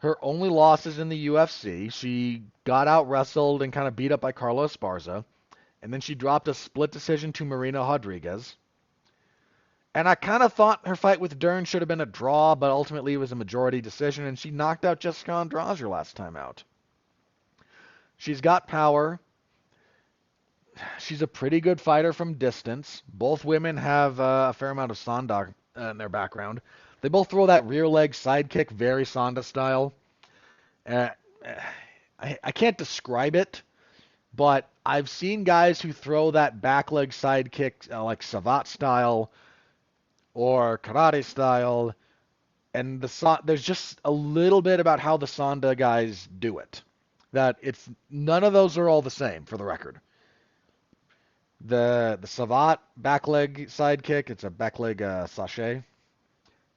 Her only losses in the UFC, she got out-wrestled and kind of beat up by Carla Esparza, and then she dropped a split decision to Marina Rodriguez. And I kind of thought her fight with Dern should have been a draw, but ultimately it was a majority decision, and she knocked out Jessica Andrade her last time out. She's got power. She's a pretty good fighter from distance. Both women have a fair amount of Sonda in their background. They both throw that rear leg side kick, very Sonda style. Uh, I can't describe it, but I've seen guys who throw that back leg side kick like Savat style or karate style, and there's just a little bit about how the Sonda guys do it. That it's none of those are all the same, for the record. The Savat back leg side kick, it's a back leg sachet.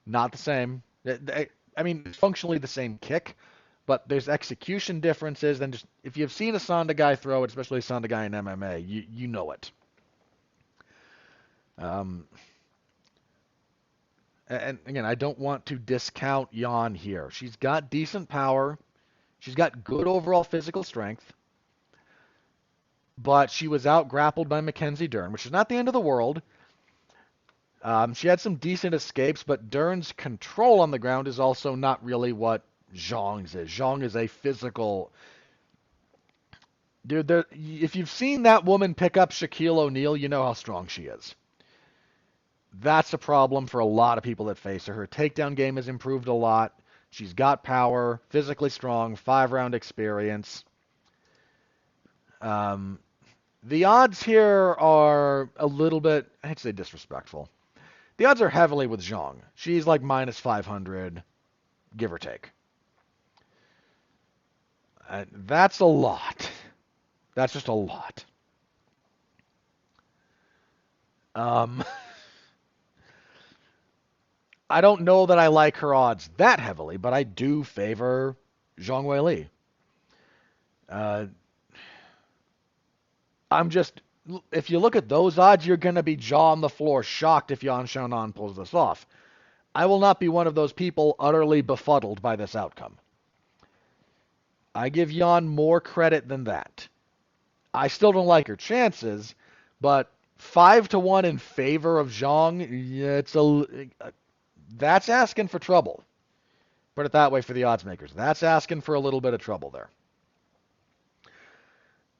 Not the same. I mean, it's functionally the same kick, but there's execution differences. And just if you've seen a Sonda guy throw it, especially a Sonda guy in MMA, you know it. And again, I don't want to discount Jan here. She's got decent power. She's got good overall physical strength. But she was out grappled by Mackenzie Dern, which is not the end of the world. She had some decent escapes, but Dern's control on the ground is also not really what Zhang's is. Zhang is a physical... Dude, if you've seen that woman pick up Shaquille O'Neal, you know how strong she is. That's a problem for a lot of people that face her. Her takedown game has improved a lot. She's got power, physically strong, 5-round experience. The odds here are a little bit, I hate to say disrespectful. The odds are heavily with Zhang. She's like minus 500, give or take. That's a lot. That's just a lot. I don't know that I like her odds that heavily, but I do favor Zhang Weili. If you look at those odds, you're going to be jaw on the floor shocked if Yan Xiaonan pulls this off. I will not be one of those people utterly befuddled by this outcome. I give Yan more credit than that. I still don't like her chances, but 5-1 in favor of Zhang, that's asking for trouble. Put it that way for the odds makers. That's asking for a little bit of trouble there.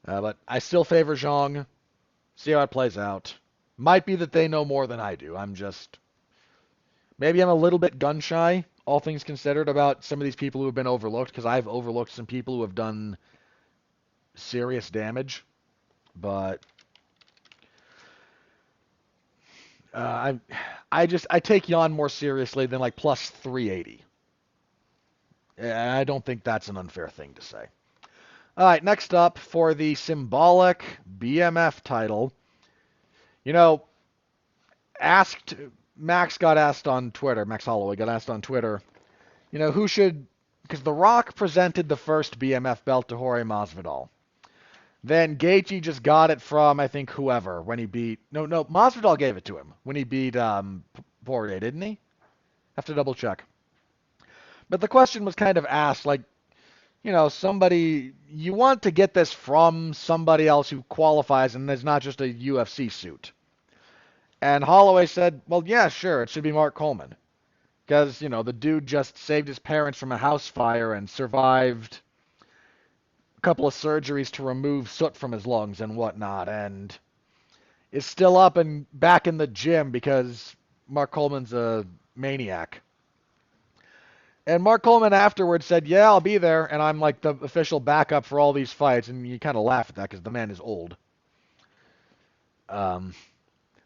But I still favor Zhang. See how it plays out. Might be that they know more than I do. Maybe I'm a little bit gun shy, all things considered, about some of these people who have been overlooked, because I've overlooked some people who have done serious damage. But I take Jan more seriously than like plus 380. I don't think that's an unfair thing to say. All right, next up for the symbolic BMF title. Max Holloway got asked on Twitter, who should, because The Rock presented the first BMF belt to Jorge Masvidal. Then Gaethje just got it from, I think, whoever, when he beat, no, Masvidal gave it to him when he beat Poirier, didn't he? Have to double check. But the question was kind of asked, like, somebody, you want to get this from somebody else who qualifies and is not just a UFC suit. And Holloway said, well, yeah, sure, it should be Mark Coleman. Because, the dude just saved his parents from a house fire and survived a couple of surgeries to remove soot from his lungs and whatnot, and is still up and back in the gym because Mark Coleman's a maniac. And Mark Coleman afterwards said, yeah, I'll be there, and I'm like the official backup for all these fights, and you kind of laugh at that because the man is old.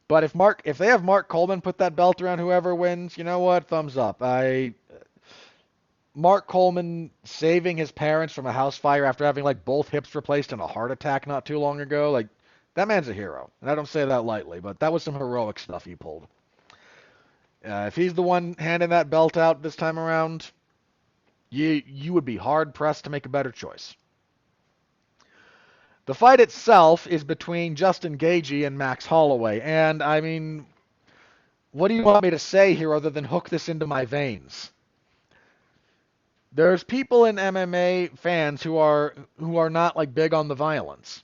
But if they have Mark Coleman put that belt around whoever wins, you know what? Thumbs up. Mark Coleman saving his parents from a house fire after having like both hips replaced in a heart attack not too long ago, like that man's a hero. And I don't say that lightly, but that was some heroic stuff he pulled. If he's the one handing that belt out this time around, you would be hard-pressed to make a better choice. The fight itself is between Justin Gaethje and Max Holloway, and I mean, what do you want me to say here other than hook this into my veins? There's people in MMA fans who are not like big on the violence.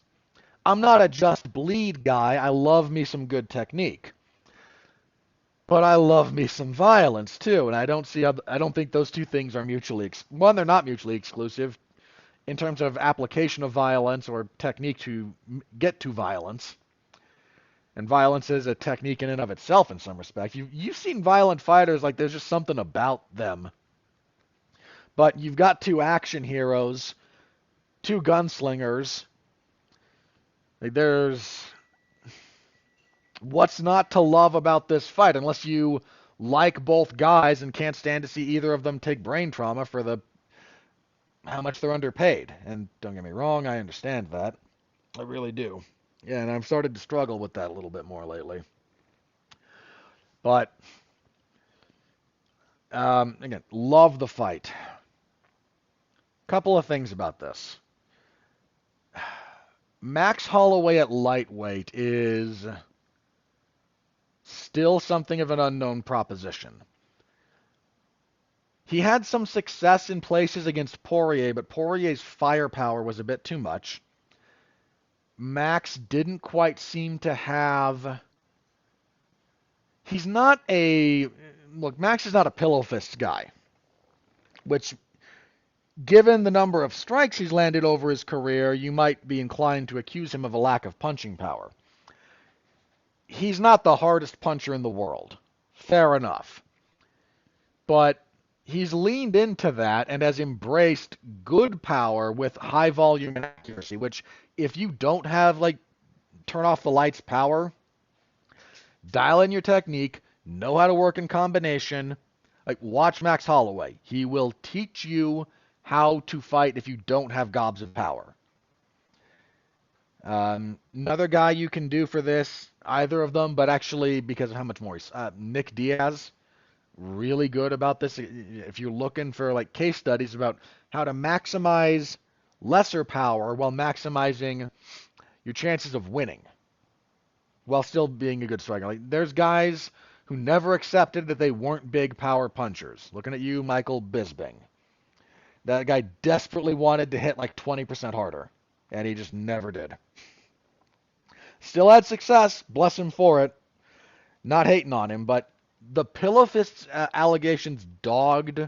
I'm not a just bleed guy. I love me some good technique. But I love me some violence too, and I don't think those two things are one, they're not mutually exclusive in terms of application of violence or technique to get to violence. And violence is a technique in and of itself in some respect. You've seen violent fighters like there's just something about them. But you've got two action heroes, two gunslingers. Like there's what's not to love about this fight unless you like both guys and can't stand to see either of them take brain trauma for the how much they're underpaid. And don't get me wrong, I understand that. I really do. Yeah, and I've started to struggle with that a little bit more lately. But again, love the fight. Couple of things about this. Max Holloway at lightweight is still something of an unknown proposition. He had some success in places against Poirier, but Poirier's firepower was a bit too much. Max didn't quite seem to have. He's not a. Look, Max is not a pillow fist guy, which, given the number of strikes he's landed over his career, you might be inclined to accuse him of a lack of punching power. He's not the hardest puncher in the world. Fair enough. But he's leaned into that and has embraced good power with high volume and accuracy, which if you don't have like turn off the lights power, dial in your technique, know how to work in combination, like watch Max Holloway. He will teach you how to fight if you don't have gobs of power. Another guy you can do for this, either of them, but actually because of how much more he's Nick Diaz, really good about this. If you're looking for like case studies about how to maximize lesser power while maximizing your chances of winning, while still being a good striker. Like there's guys who never accepted that they weren't big power punchers. Looking at you, Michael Bisping. That guy desperately wanted to hit like 20% harder, and he just never did. Still had success, bless him for it. Not hating on him, but the pillow fist allegations dogged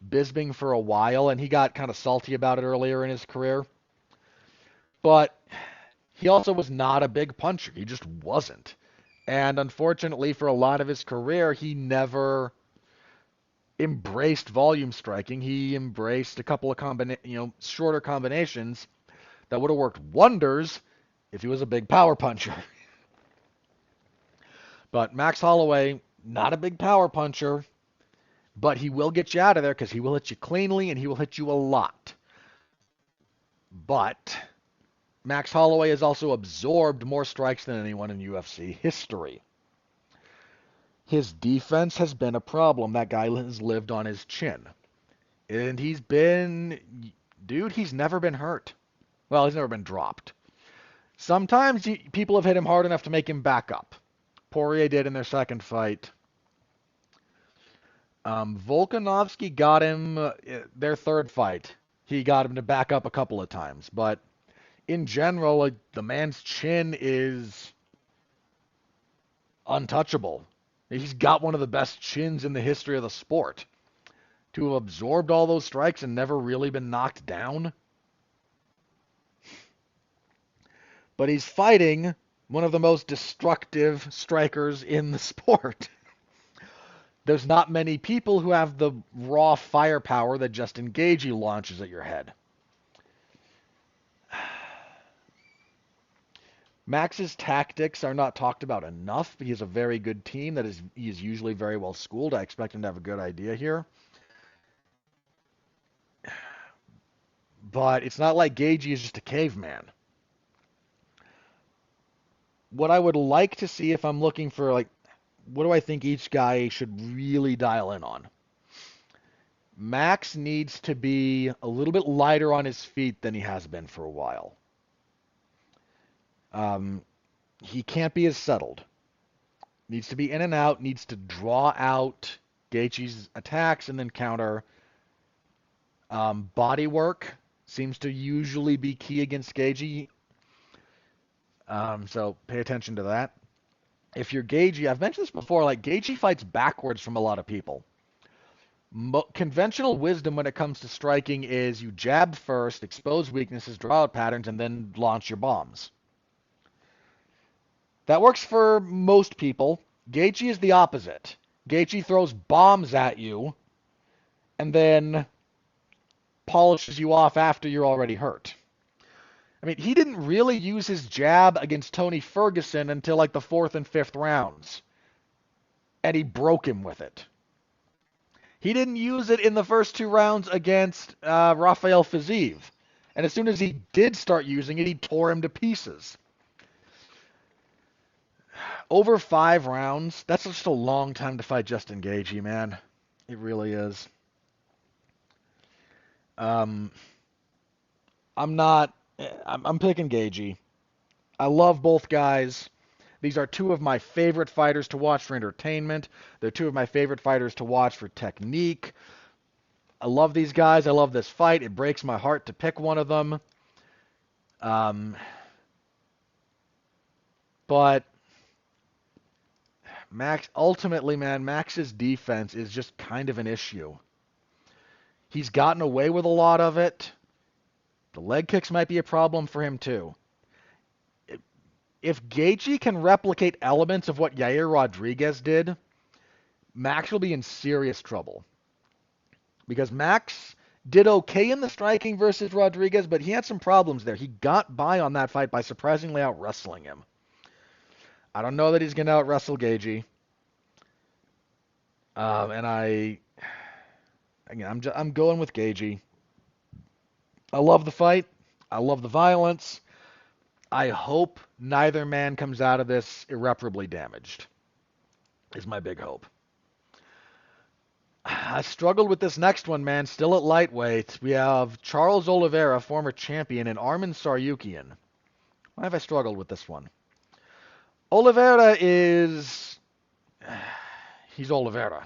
Bisping for a while, and he got kind of salty about it earlier in his career. But he also was not a big puncher. He just wasn't. And unfortunately, for a lot of his career, he never embraced volume striking. He embraced a couple of shorter combinations that would have worked wonders if he was a big power puncher. But Max Holloway, not a big power puncher, but he will get you out of there because he will hit you cleanly and he will hit you a lot. But Max Holloway has also absorbed more strikes than anyone in UFC history. His defense has been a problem. That guy has lived on his chin. And he's never been hurt. Well, he's never been dropped. Sometimes people have hit him hard enough to make him back up. Poirier did in their second fight. Volkanovski got him their third fight. He got him to back up a couple of times. But in general, like, the man's chin is untouchable. He's got one of the best chins in the history of the sport. To have absorbed all those strikes and never really been knocked down. But he's fighting one of the most destructive strikers in the sport. There's not many people who have the raw firepower that Justin Gaethje launches at your head. Max's tactics are not talked about enough. He has a very good team he is usually very well schooled. I expect him to have a good idea here. But it's not like Gaethje is just a caveman. What I would like to see if I'm looking for, like, what do I think each guy should really dial in on? Max needs to be a little bit lighter on his feet than he has been for a while. He can't be as settled. Needs to be in and out, needs to draw out Gaethje's attacks and then counter. Body work seems to usually be key against Gaethje. So pay attention to that. If you're Gagey, I've mentioned this before, like Gagey fights backwards from a lot of people. Conventional wisdom when it comes to striking is you jab first, expose weaknesses, draw out patterns, and then launch your bombs. That works for most people. Gaethje is the opposite. Gaethje throws bombs at you and then polishes you off after you're already hurt. I mean, he didn't really use his jab against Tony Ferguson until like the 4th and 5th rounds, and he broke him with it. He didn't use it in the first 2 rounds against Rafael Fiziev, and as soon as he did start using it, he tore him to pieces. Over 5 rounds, that's just a long time to fight Justin Gaethje, man. It really is. I'm picking Gaethje. I love both guys. These are 2 of my favorite fighters to watch for entertainment. They're 2 of my favorite fighters to watch for technique. I love these guys. I love this fight. It breaks my heart to pick one of them. But ultimately, man, Max's defense is just kind of an issue. He's gotten away with a lot of it. The leg kicks might be a problem for him too. If Gaethje can replicate elements of what Yair Rodriguez did, Max will be in serious trouble. Because Max did okay in the striking versus Rodriguez, but he had some problems there. He got by on that fight by surprisingly out-wrestling him. I don't know that he's going to out-wrestle Gaethje. I'm going with Gaethje. I love the fight. I love the violence. I hope neither man comes out of this irreparably damaged, is my big hope. I struggled with this next one, man. Still at lightweight. We have Charles Oliveira, former champion, and Arman Tsarukyan. Why have I struggled with this one? Oliveira is... He's Oliveira.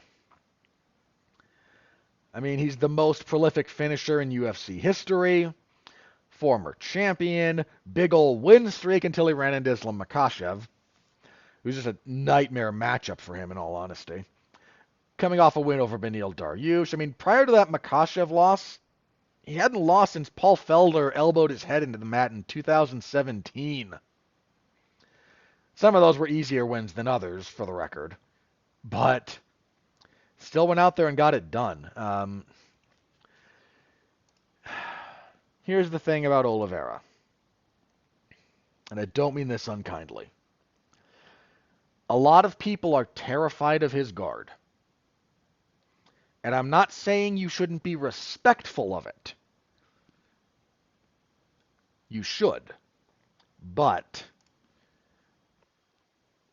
I mean, he's the most prolific finisher in UFC history. Former champion. Big ol' win streak until he ran into Islam Makhachev. It was just a nightmare matchup for him, in all honesty. Coming off a win over Beneil Dariush. I mean, prior to that Makhachev loss, he hadn't lost since Paul Felder elbowed his head into the mat in 2017. Some of those were easier wins than others, for the record. But still went out there and got it done. Here's the thing about Oliveira. And I don't mean this unkindly. A lot of people are terrified of his guard. And I'm not saying you shouldn't be respectful of it. You should. But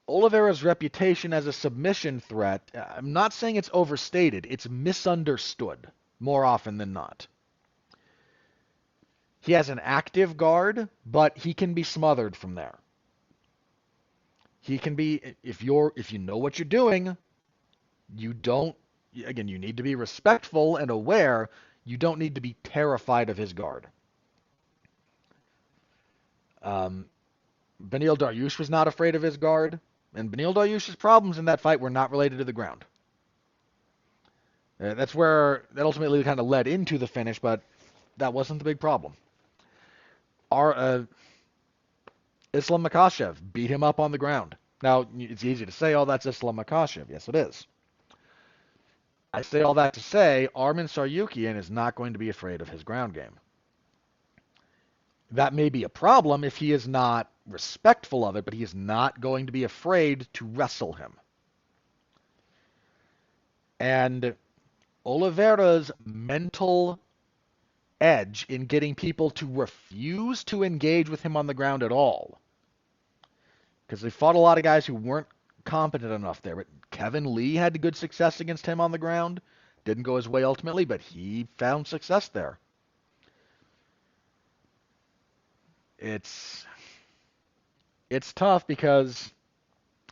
Oliveira's reputation as a submission threat, I'm not saying it's overstated. It's misunderstood more often than not. He has an active guard, but he can be smothered from there. He can be, if you know what you're doing, you need to be respectful and aware. You don't need to be terrified of his guard. Beneil Dariush was not afraid of his guard, and Beneil Dariush's problems in that fight were not related to the ground. That's where that ultimately kind of led into the finish, but that wasn't the big problem. Islam Makhachev beat him up on the ground. Now, it's easy to say, oh, that's Islam Makhachev. Yes, it is. I say all that to say, Arman Tsarukyan is not going to be afraid of his ground game. That may be a problem if he is not respectful of it, but he is not going to be afraid to wrestle him. And Oliveira's mental edge in getting people to refuse to engage with him on the ground at all, because they fought a lot of guys who weren't competent enough there. But Kevin Lee had good success against him on the ground. Didn't go his way ultimately, but he found success there. It's tough because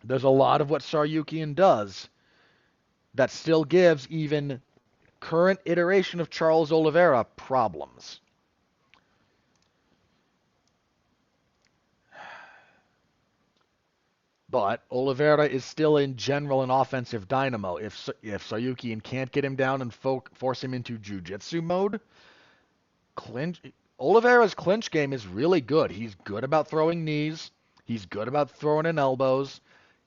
there's a lot of what Tsarukyan does that still gives even current iteration of Charles Oliveira problems. But Oliveira is still in general an offensive dynamo. If Saryukian can't get him down and force him into jiu-jitsu mode, clinch Oliveira's clinch game is really good. He's good about throwing knees. He's good about throwing in elbows.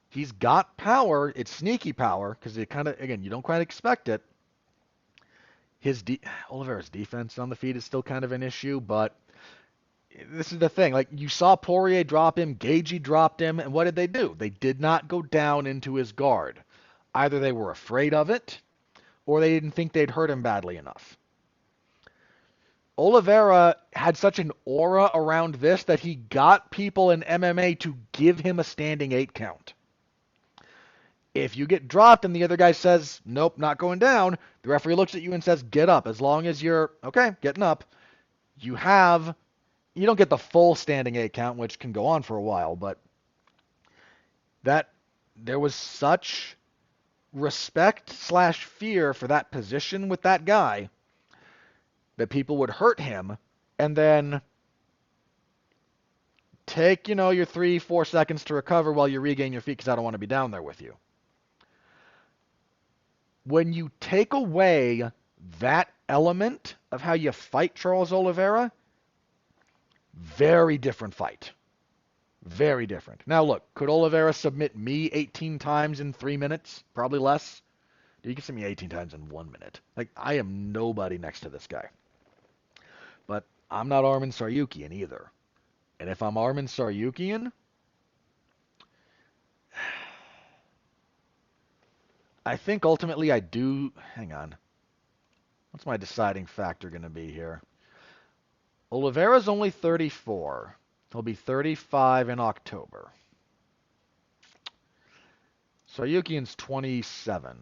He's got power. It's sneaky power because it kind of, again, you don't quite expect it. Oliveira's defense on the feet is still kind of an issue, but this is the thing. Like, you saw Poirier drop him, Gaethje dropped him, and what did they do? They did not go down into his guard. Either they were afraid of it, or they didn't think they'd hurt him badly enough. Oliveira had such an aura around this that he got people in MMA to give him a standing 8 count. If you get dropped and the other guy says, nope, not going down, the referee looks at you and says, get up. As long as you're, okay, getting up, you don't get the full standing 8 count, which can go on for a while, but there was such respect/fear for that position with that guy that people would hurt him and then take, your 3-4 seconds to recover while you regain your feet because I don't want to be down there with you. When you take away that element of how you fight Charles Oliveira, very different fight. Very different. Now look, could Oliveira submit me 18 times in 3 minutes? Probably less. You can submit me 18 times in 1 minute. Like, I am nobody next to this guy. But I'm not Arman Tsarukyan either. And if I'm Arman Tsarukyan, I think ultimately I do... Hang on. What's my deciding factor going to be here? Oliveira's only 34. He'll be 35 in October. Tsarukyan's 27.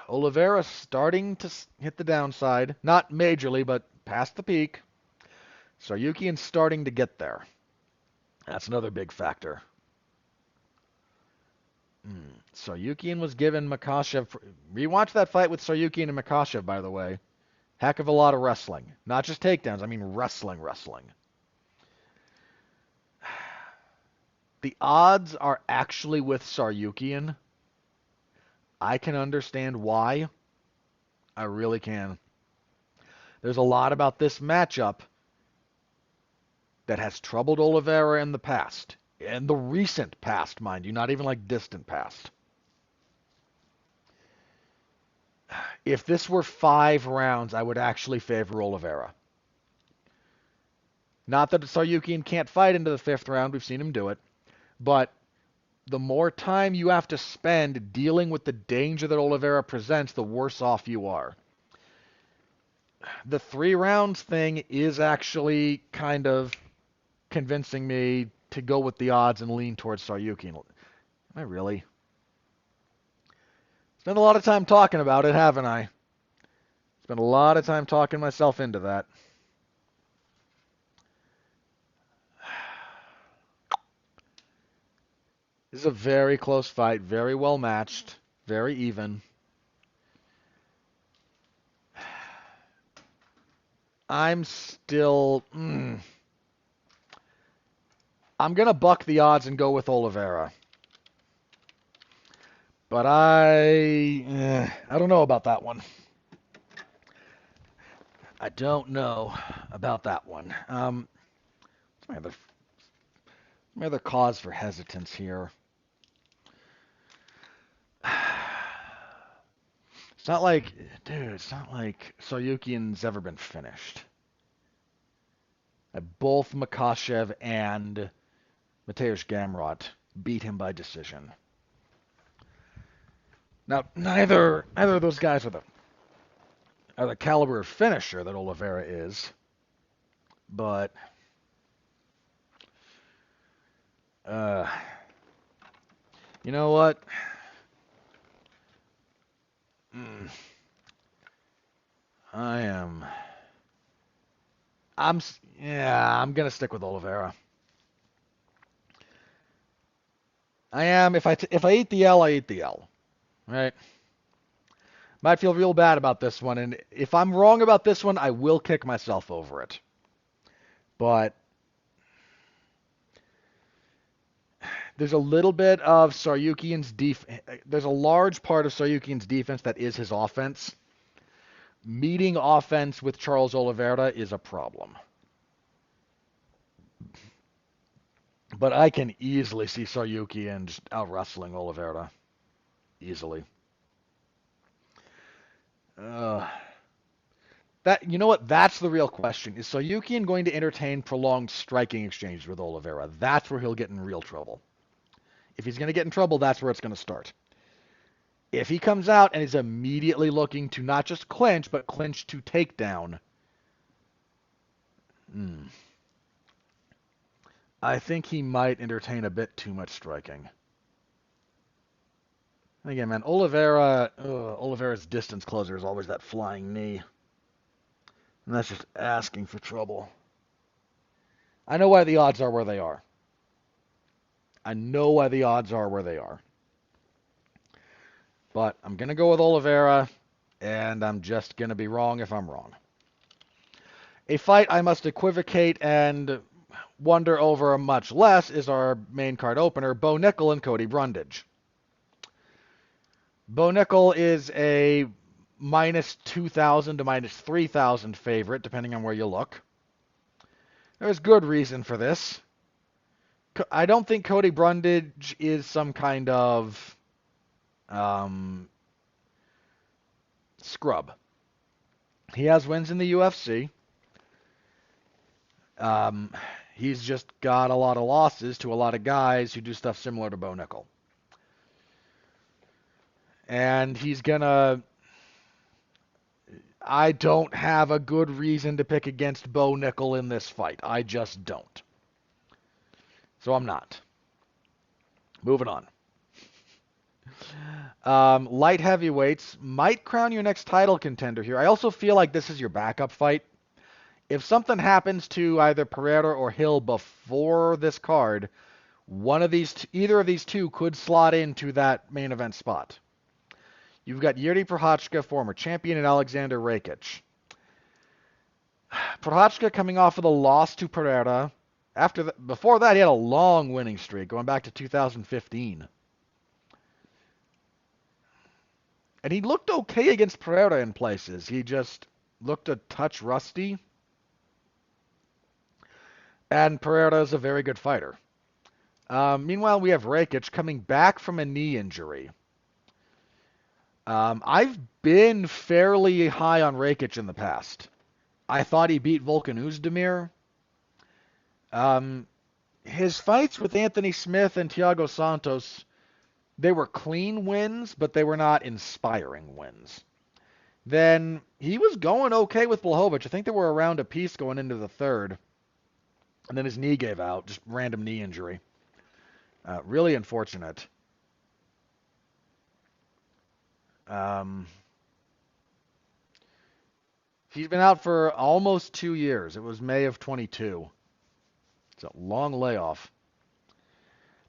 Oliveira's starting to hit the downside. Not majorly, but past the peak. Tsarukyan's starting to get there. That's another big factor. Tsarukyan was given Makhachev. Rewatch that fight with Tsarukyan and Makhachev, by the way. Heck of a lot of wrestling. Not just takedowns, I mean wrestling. The odds are actually with Tsarukyan. I can understand why. I really can. There's a lot about this matchup that has troubled Oliveira in the past. In the recent past, mind you, not even like distant past. If this were 5 rounds, I would actually favor Oliveira. Not that Tsarukyan can't fight into the 5th round. We've seen him do it. But the more time you have to spend dealing with the danger that Oliveira presents, the worse off you are. The 3 rounds thing is actually kind of convincing me to go with the odds and lean towards Tsarukyan. Am I really? Spent a lot of time talking about it, haven't I? Spent a lot of time talking myself into that. This is a very close fight, very well matched, very even. I'm still... I'm going to buck the odds and go with Oliveira. But I don't know about that one. I don't know about that one. What's my other cause for hesitance here? It's not like Tsarukyan's ever been finished. Both Makhachev and Mateusz Gamrot beat him by decision. Now, neither of those guys are the caliber of finisher that Oliveira is, but you know what? I'm gonna stick with Oliveira. I am. If I eat the L, I eat the L. Right? Might feel real bad about this one, and if I'm wrong about this one, I will kick myself over it. But There's a little bit of Saryukian's There's a large part of Saryukian's defense that is his offense. Meeting offense with Charles Oliveira is a problem. But I can easily see Saryukian just out-wrestling Oliveira. Easily. Uh, you know what? That's the real question. Is Saryukian going to entertain prolonged striking exchanges with Oliveira? That's where he'll get in real trouble. If he's going to get in trouble, that's where it's going to start. If he comes out and is immediately looking to not just clinch, but clinch to takedown, I think he might entertain a bit too much striking. Again, man, Oliveira's distance closer is always that flying knee. And that's just asking for trouble. I know why the odds are where they are. But I'm going to go with Oliveira, and I'm just going to be wrong if I'm wrong. A fight I must equivocate and wonder over much less is our main card opener, Bo Nickel and Cody Brundage. Bo Nickel is a minus 2,000 to minus 3,000 favorite, depending on where you look. There's good reason for this. I don't think Cody Brundage is some kind of scrub. He has wins in the UFC. He's just got a lot of losses to a lot of guys who do stuff similar to Bo Nickel. And he's gonna... I don't have a good reason to pick against Bo Nickel in this fight. I just don't. So I'm not. Moving on. Light heavyweights might crown your next title contender here. I also feel like this is your backup fight. If something happens to either Pereira or Hill before this card, either of these two could slot into that main event spot. You've got Yuri Prochazka, former champion, and Alexander Rakic. Prochazka coming off of the loss to Pereira. Before that, he had a long winning streak, going back to 2015. And he looked okay against Pereira in places. He just looked a touch rusty. And Pereira is a very good fighter. Meanwhile, we have Rakic coming back from a knee injury. I've been fairly high on Rakic in the past. I thought he beat Volkan Oezdemir. His fights with Anthony Smith and Thiago Santos, they were clean wins, but they were not inspiring wins. Then he was going okay with Blachowicz. I think they were around a piece going into the third. And then his knee gave out, just random knee injury. Really unfortunate. He's been out for almost 2 years. It was May of 22. It's a long layoff.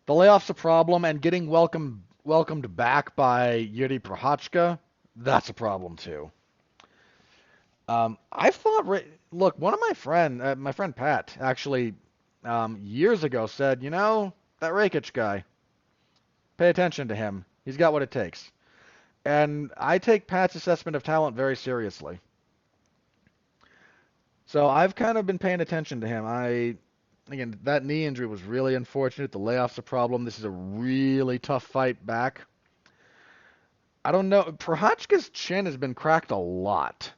The layoff's a problem, and getting welcomed back by Yuri Prochazka, that's a problem too. I thought, look, one of my friend Pat, actually, years ago said, that Rakic guy, pay attention to him. He's got what it takes. And I take Pat's assessment of talent very seriously. So I've kind of been paying attention to him. Again, that knee injury was really unfortunate. The layoff's a problem. This is a really tough fight back. I don't know. Prochazka's chin has been cracked a lot.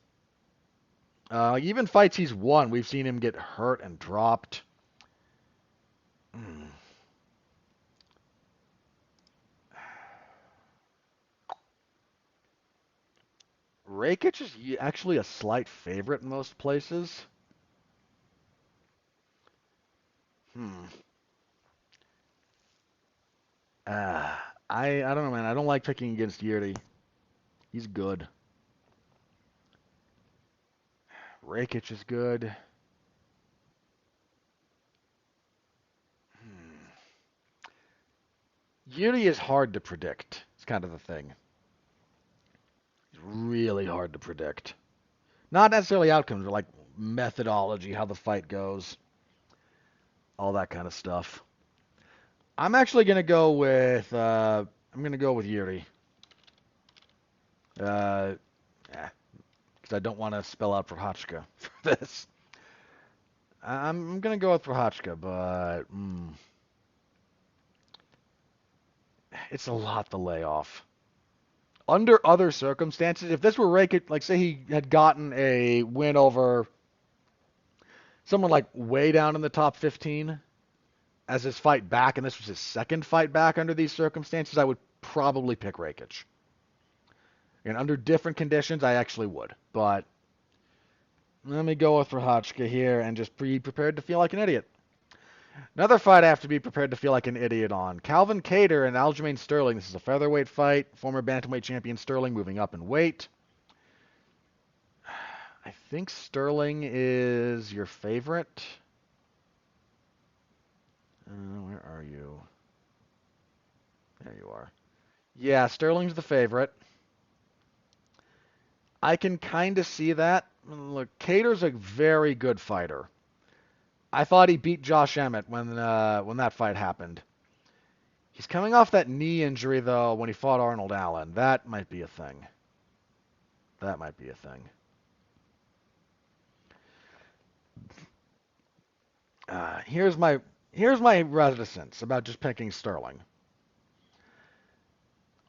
Even fights he's won, we've seen him get hurt and dropped. Rakic is actually a slight favorite in most places. I don't know, man. I don't like picking against Yuri. He's good. Rakic is good. Yuri is hard to predict. It's kind of the thing. It's really hard to predict. Not necessarily outcomes, but like methodology, how the fight goes. All that kind of stuff. I'm actually gonna go with Yuri. Uh, because I don't want to spell out Prochazka for this. I'm gonna go with Prochazka, but it's a lot to lay off. Under other circumstances, if this were Rakic, like say he had gotten a win over someone like way down in the top 15 as his fight back, and this was his second fight back under these circumstances, I would probably pick Rakic. And under different conditions, I actually would. But let me go with Prochazka here and just be prepared to feel like an idiot. Another fight I have to be prepared to feel like an idiot on. Calvin Kattar and Aljamain Sterling. This is a featherweight fight. Former bantamweight champion Sterling moving up in weight. I think Sterling is your favorite. Where are you? There you are. Yeah, Sterling's the favorite. I can kind of see that. Look, Kattar's a very good fighter. I thought he beat Josh Emmett when that fight happened. He's coming off that knee injury, though, when he fought Arnold Allen. That might be a thing. That might be a thing. Here's my reticence about just picking Sterling.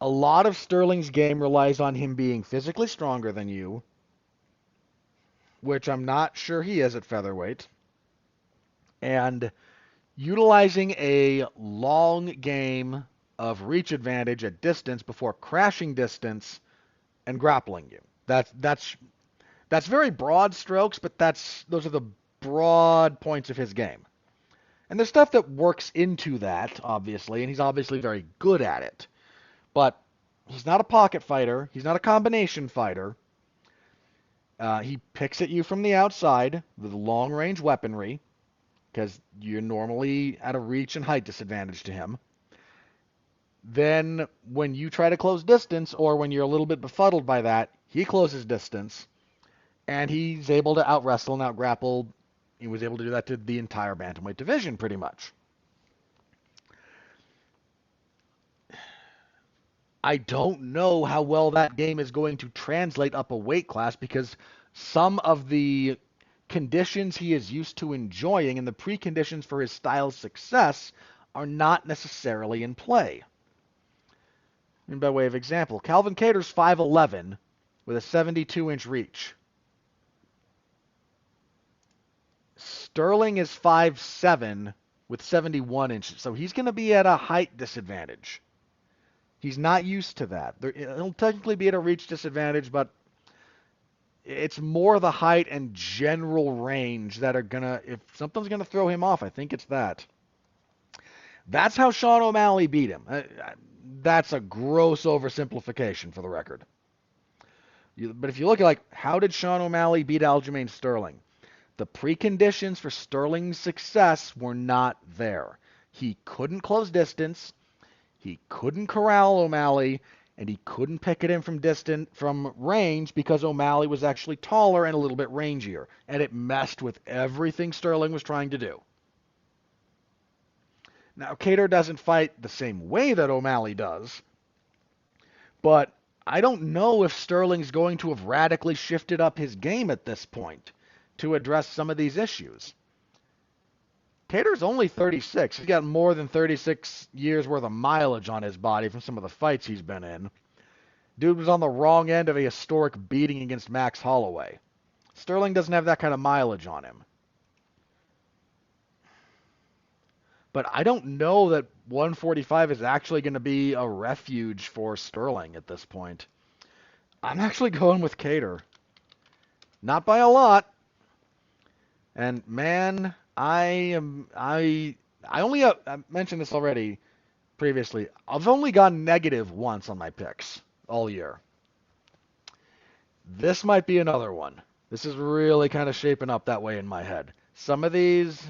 A lot of Sterling's game relies on him being physically stronger than you, which I'm not sure he is at featherweight, and utilizing a long game of reach advantage at distance before crashing distance and grappling you. That's very broad strokes, but those are the broad points of his game. And there's stuff that works into that, obviously, and he's obviously very good at it. But he's not a pocket fighter. He's not a combination fighter. He picks at you from the outside with long-range weaponry, because you're normally at a reach and height disadvantage to him. Then when you try to close distance, or when you're a little bit befuddled by that, he closes distance, and he's able to out-wrestle and out-grapple. He was able to do that to the entire bantamweight division, pretty much. I don't know how well that game is going to translate up a weight class, because some of the conditions he is used to enjoying and the preconditions for his style's success are not necessarily in play. And by way of example, Calvin Kattar's 5'11" with a 72-inch reach. Sterling is 5'7" with 71 inches, so he's going to be at a height disadvantage. He's not used to that. He'll technically be at a reach disadvantage, but it's more the height and general range that are gonna, if something's gonna throw him off, I think it's that. That's how Sean O'Malley beat him. That's a gross oversimplification, for the record. But if you look at, how did Sean O'Malley beat Aljamain Sterling? The preconditions for Sterling's success were not there. He couldn't close distance. He couldn't corral O'Malley, and he couldn't pick it in from range, because O'Malley was actually taller and a little bit rangier, and it messed with everything Sterling was trying to do. Now, Kattar doesn't fight the same way that O'Malley does, but I don't know if Sterling's going to have radically shifted up his game at this point to address some of these issues. Kattar's only 36. He's got more than 36 years worth of mileage on his body from some of the fights he's been in. Dude was on the wrong end of a historic beating against Max Holloway. Sterling doesn't have that kind of mileage on him. But I don't know that 145 is actually going to be a refuge for Sterling at this point. I'm actually going with Kattar. Not by a lot. And man, I mentioned this already previously. I've only gone negative once on my picks all year. This might be another one. This is really kind of shaping up that way in my head. Some of these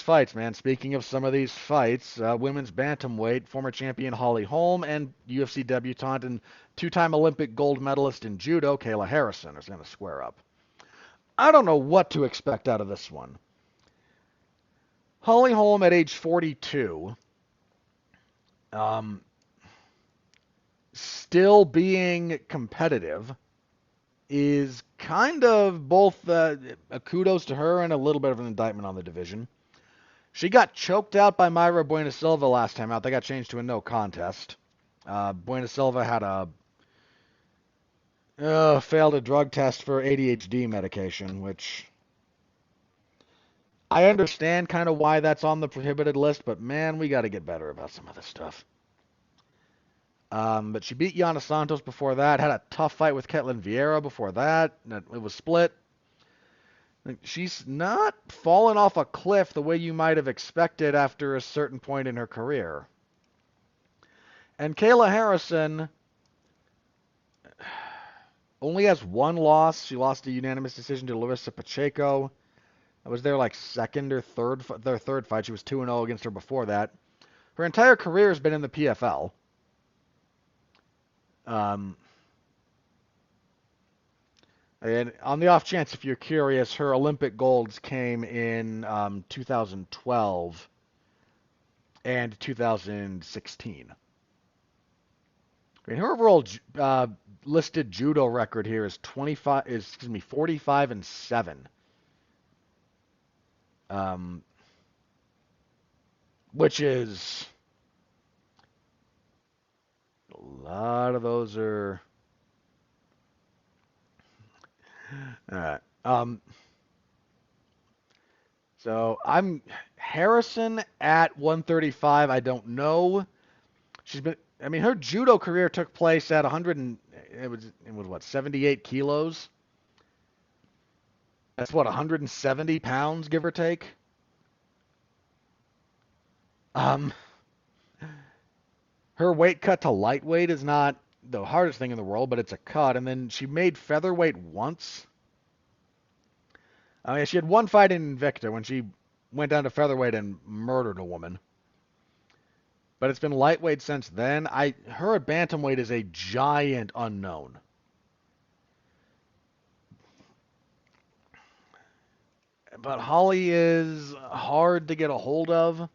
fights, man. Speaking of some of these fights, women's bantamweight, former champion Holly Holm and UFC debutante and two-time Olympic gold medalist in judo, Kayla Harrison, is going to square up. I don't know what to expect out of this one. Holly Holm at age 42, um, still being competitive, is kind of both a kudos to her and a little bit of an indictment on the division. She got choked out by Mayra Buena Silva last time out. They got changed to a no contest. Buena Silva had failed a drug test for ADHD medication, which I understand kind of why that's on the prohibited list, but man, we got to get better about some of this stuff. But she beat Yana Santos before that, had a tough fight with Ketlin Vieira before that. It was split. She's not fallen off a cliff the way you might have expected after a certain point in her career. And Kayla Harrison only has one loss. She lost a unanimous decision to Larissa Pacheco. That was their second or their third fight. She was 2-0 against her before that. Her entire career has been in the PFL. And on the off chance, if you're curious, her Olympic golds came in 2012 and 2016. I mean, her overall listed judo record here is 45-7. Which is a lot of those are. All right. So I'm Harrison at 135. I don't know. She's been. I mean, her judo career took place at 100. It was what 78 kilos. That's what 170 pounds, give or take. Her weight cut to lightweight is not the hardest thing in the world, but it's a cut. And then she made featherweight once. I mean, she had one fight in Invicta when she went down to featherweight and murdered a woman. But it's been lightweight since then. Her at bantamweight is a giant unknown. But Holly is hard to get a hold of.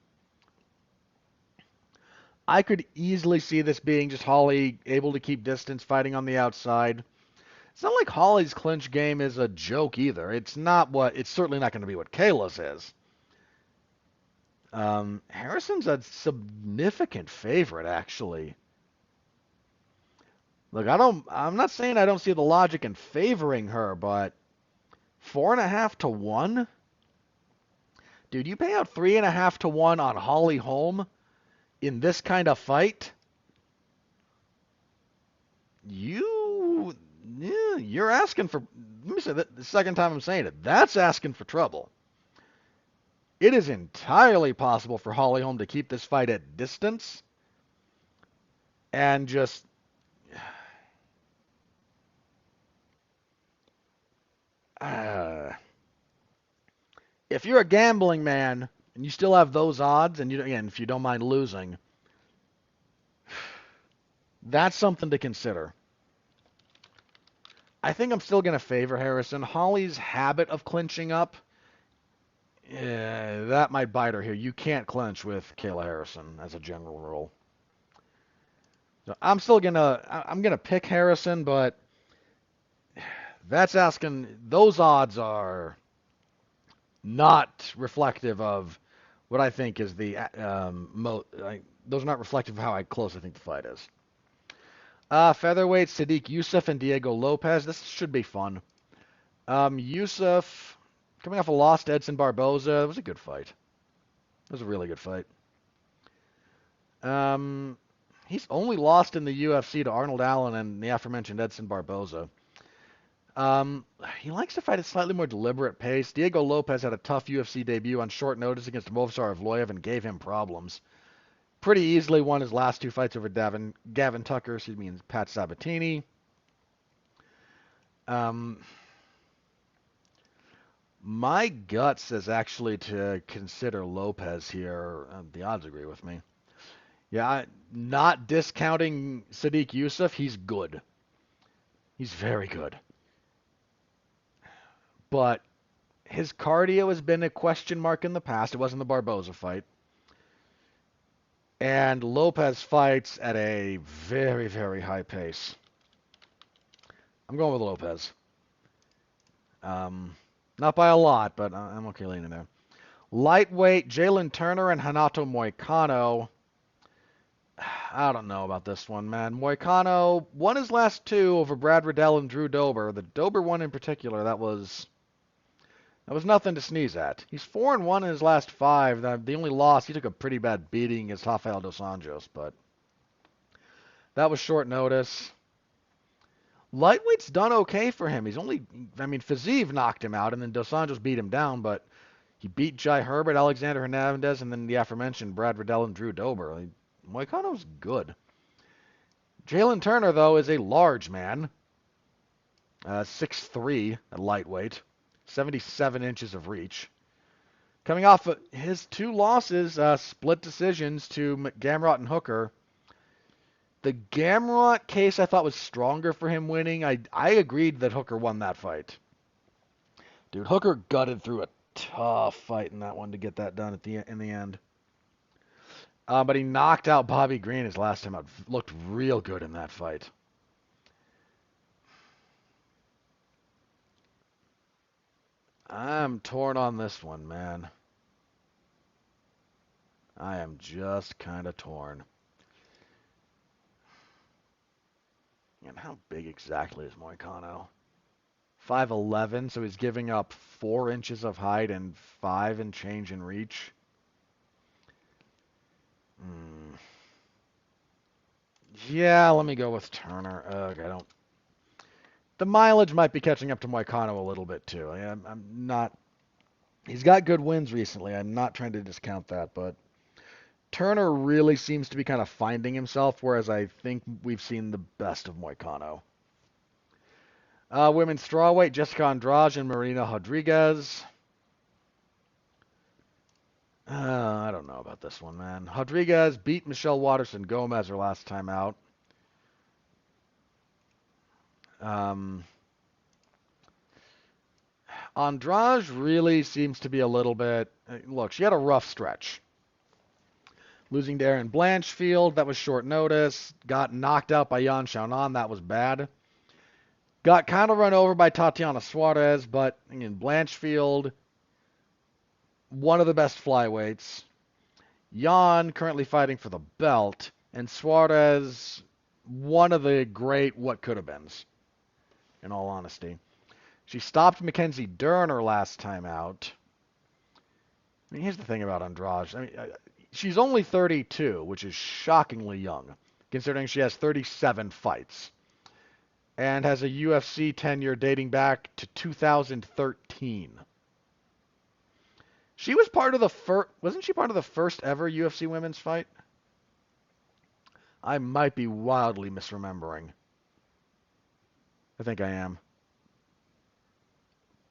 I could easily see this being just Holly able to keep distance, fighting on the outside. It's not like Holly's clinch game is a joke either. It's certainly not going to be what Kayla's is. Harrison's a significant favorite, actually. Look, I'm not saying I don't see the logic in favoring her, but 4.5 to 1? Dude, you pay out 3.5 to 1 on Holly Holm in this kind of fight? You're asking for, let me say that the second time I'm saying it, that's asking for trouble. It is entirely possible for Holly Holm to keep this fight at distance and just if you're a gambling man and you still have those odds, and if you don't mind losing, that's something to consider. I think I'm still going to favor Harrison. Holly's habit of clinching up, that might bite her here. You can't clinch with Kayla Harrison as a general rule. So I'm gonna pick Harrison, but that's asking. Those odds are not reflective of what I think is the those are not reflective of how close I think the fight is. Featherweight, Sadiq Youssef and Diego Lopez. This should be fun. Youssef, coming off a loss to Edson Barboza. It was a good fight. It was a really good fight. He's only lost in the UFC to Arnold Allen and the aforementioned Edson Barboza. He likes to fight at a slightly more deliberate pace. Diego Lopez had a tough UFC debut on short notice against Movsar Evloev and gave him problems. Pretty easily won his last two fights over Gavin Tucker, and Pat Sabatini. My gut says actually to consider Lopez here. The odds agree with me. Yeah, not discounting Sadiq Youssef, he's good. He's very good. But His cardio has been a question mark in the past. It wasn't the Barboza fight. And Lopez fights at a very, very high pace. I'm going with Lopez. Not by a lot, but I'm okay leaning there. Lightweight, Jalen Turner and Renato Moicano. I don't know about this one, man. Moicano won his last two over Brad Riddell and Drew Dober. The Dober one in particular, that was nothing to sneeze at. He's 4-1 in his last five. The only loss, he took a pretty bad beating against Rafael dos Anjos, but that was short notice. Lightweight's done okay for him. Fiziev knocked him out, and then dos Anjos beat him down, but he beat Jai Herbert, Alexander Hernandez, and then the aforementioned Brad Riddell and Drew Dober. Moicano's good. Jalen Turner, though, is a large man. 6'3" at lightweight. 77 inches of reach. Coming off of his two losses, split decisions to Gamrot and Hooker. The Gamrot case I thought was stronger for him winning. I agreed that Hooker won that fight. Dude, Hooker gutted through a tough fight in that one to get that done in the end. But he knocked out Bobby Green his last time out. Looked real good in that fight. I'm torn on this one, man. I am just kind of torn. And how big exactly is Moicano? 5'11", so he's giving up 4 inches of height and 5 and change in reach. Yeah, let me go with Turner. I don't. The mileage might be catching up to Moicano a little bit too. I'm not. He's got good wins recently. I'm not trying to discount that, but Turner really seems to be kind of finding himself, whereas I think we've seen the best of Moicano. Women's strawweight, Jessica Andrade and Marina Rodriguez. I don't know about this one, man. Rodriguez beat Michelle Waterson Gomez her last time out. Andrade really seems to be a little bit... Look, she had a rough stretch. Losing to Erin Blanchfield, that was short notice. Got knocked out by Yan Xiaonan, that was bad. Got kind of run over by Tatiana Suarez, but again, Blanchfield, one of the best flyweights. Yan currently fighting for the belt, and Suarez, one of the great what could have beens, in all honesty. She stopped Mackenzie Dern her last time out. I mean, here's the thing about Andrade. She's only 32, which is shockingly young, considering she has 37 fights, and has a UFC tenure dating back to 2013. She was part of the first... Wasn't she part of the first ever UFC women's fight? I might be wildly misremembering. I think I am.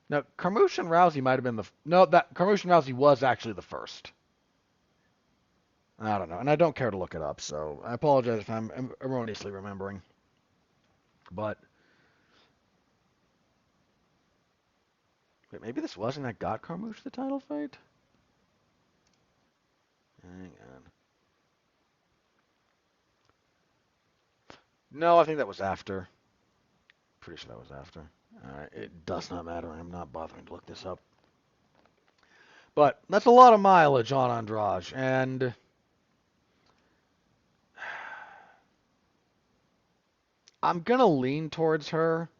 Now, Carmouche and Rousey might have been the... No, Carmouche and Rousey was actually the first. I don't know, and I don't care to look it up, so I apologize if I'm erroneously remembering. But... Wait, maybe this wasn't that got Carmouche the title fight? Hang on. No, I think that was after. Pretty sure that was after. Alright, it does not matter. I'm not bothering to look this up. But that's a lot of mileage on Andrade, and I'm going to lean towards her.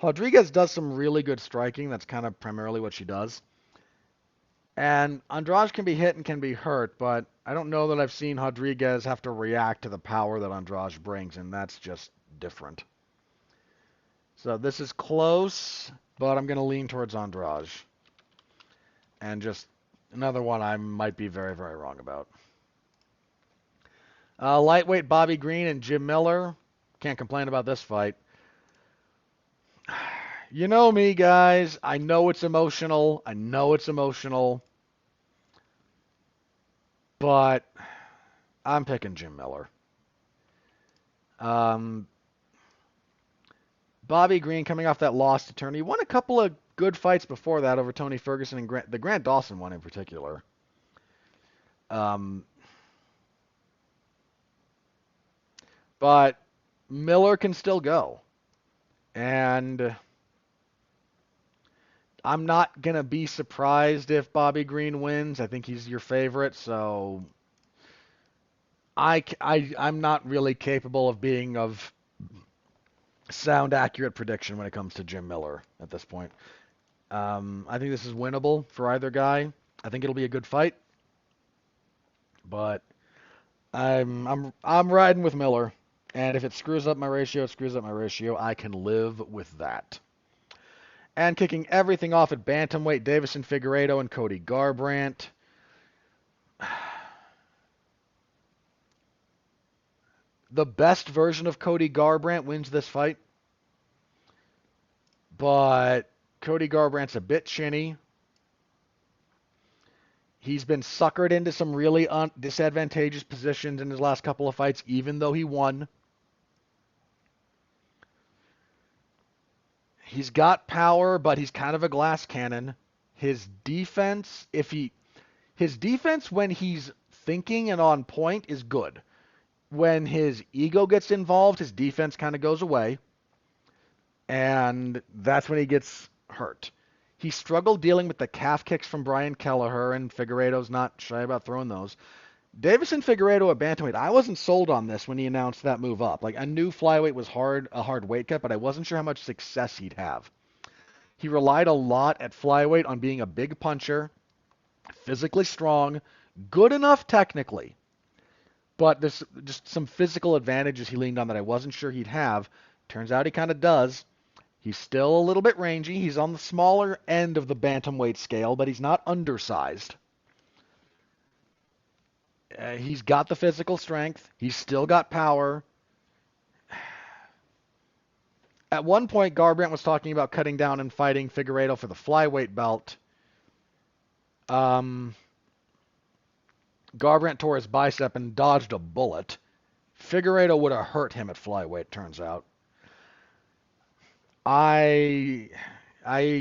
Rodriguez does some really good striking. That's kind of primarily what she does. And Andrade can be hit and can be hurt, but I don't know that I've seen Rodriguez have to react to the power that Andrade brings, and that's just different. So this is close, but I'm going to lean towards Andrade. And just another one I might be very, very wrong about. Lightweight Bobby Green and Jim Miller. Can't complain about this fight. You know me, guys. I know it's emotional. But I'm picking Jim Miller. Bobby Green coming off that loss to Turner. He won a couple of good fights before that over Tony Ferguson and the Grant Dawson one in particular. Um, but Miller can still go. And I'm not going to be surprised if Bobby Green wins. I think he's your favorite, so I'm not really capable of being of sound accurate prediction when it comes to Jim Miller at this point. I think this is winnable for either guy. I think it'll be a good fight, but I'm riding with Miller, and if it screws up my ratio, it screws up my ratio. I can live with that. And kicking everything off at bantamweight, Davison Figueiredo and Cody Garbrandt. The best version of Cody Garbrandt wins this fight, but Cody Garbrandt's a bit chinny. He's been suckered into some really disadvantageous positions in his last couple of fights, even though he won. He's got power, but he's kind of a glass cannon. His defense, his defense when he's thinking and on point is good. When his ego gets involved, his defense kind of goes away, and that's when he gets hurt. He struggled dealing with the calf kicks from Brian Kelleher, and Figueiredo's not shy about throwing those. Davison Figueiredo at bantamweight, I wasn't sold on this when he announced that move up. Like, I knew flyweight was a hard weight cut, but I wasn't sure how much success he'd have. He relied a lot at flyweight on being a big puncher, physically strong, good enough technically, but there's just some physical advantages he leaned on that I wasn't sure he'd have. Turns out he kind of does. He's still a little bit rangy. He's on the smaller end of the bantamweight scale, but he's not undersized. He's got the physical strength. He's still got power. At one point, Garbrandt was talking about cutting down and fighting Figueiredo for the flyweight belt. Garbrandt tore his bicep and dodged a bullet. Figueiredo would have hurt him at flyweight, turns out. I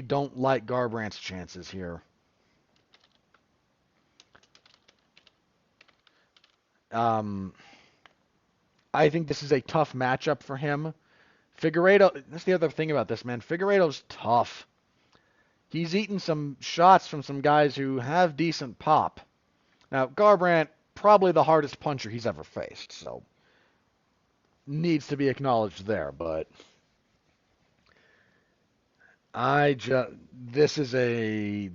don't like Garbrandt's chances here. I think this is a tough matchup for him. Figueiredo, that's the other thing about this, man. Figueiredo's tough. He's eaten some shots from some guys who have decent pop. Now, Garbrandt, probably the hardest puncher he's ever faced, so needs to be acknowledged there, but this is a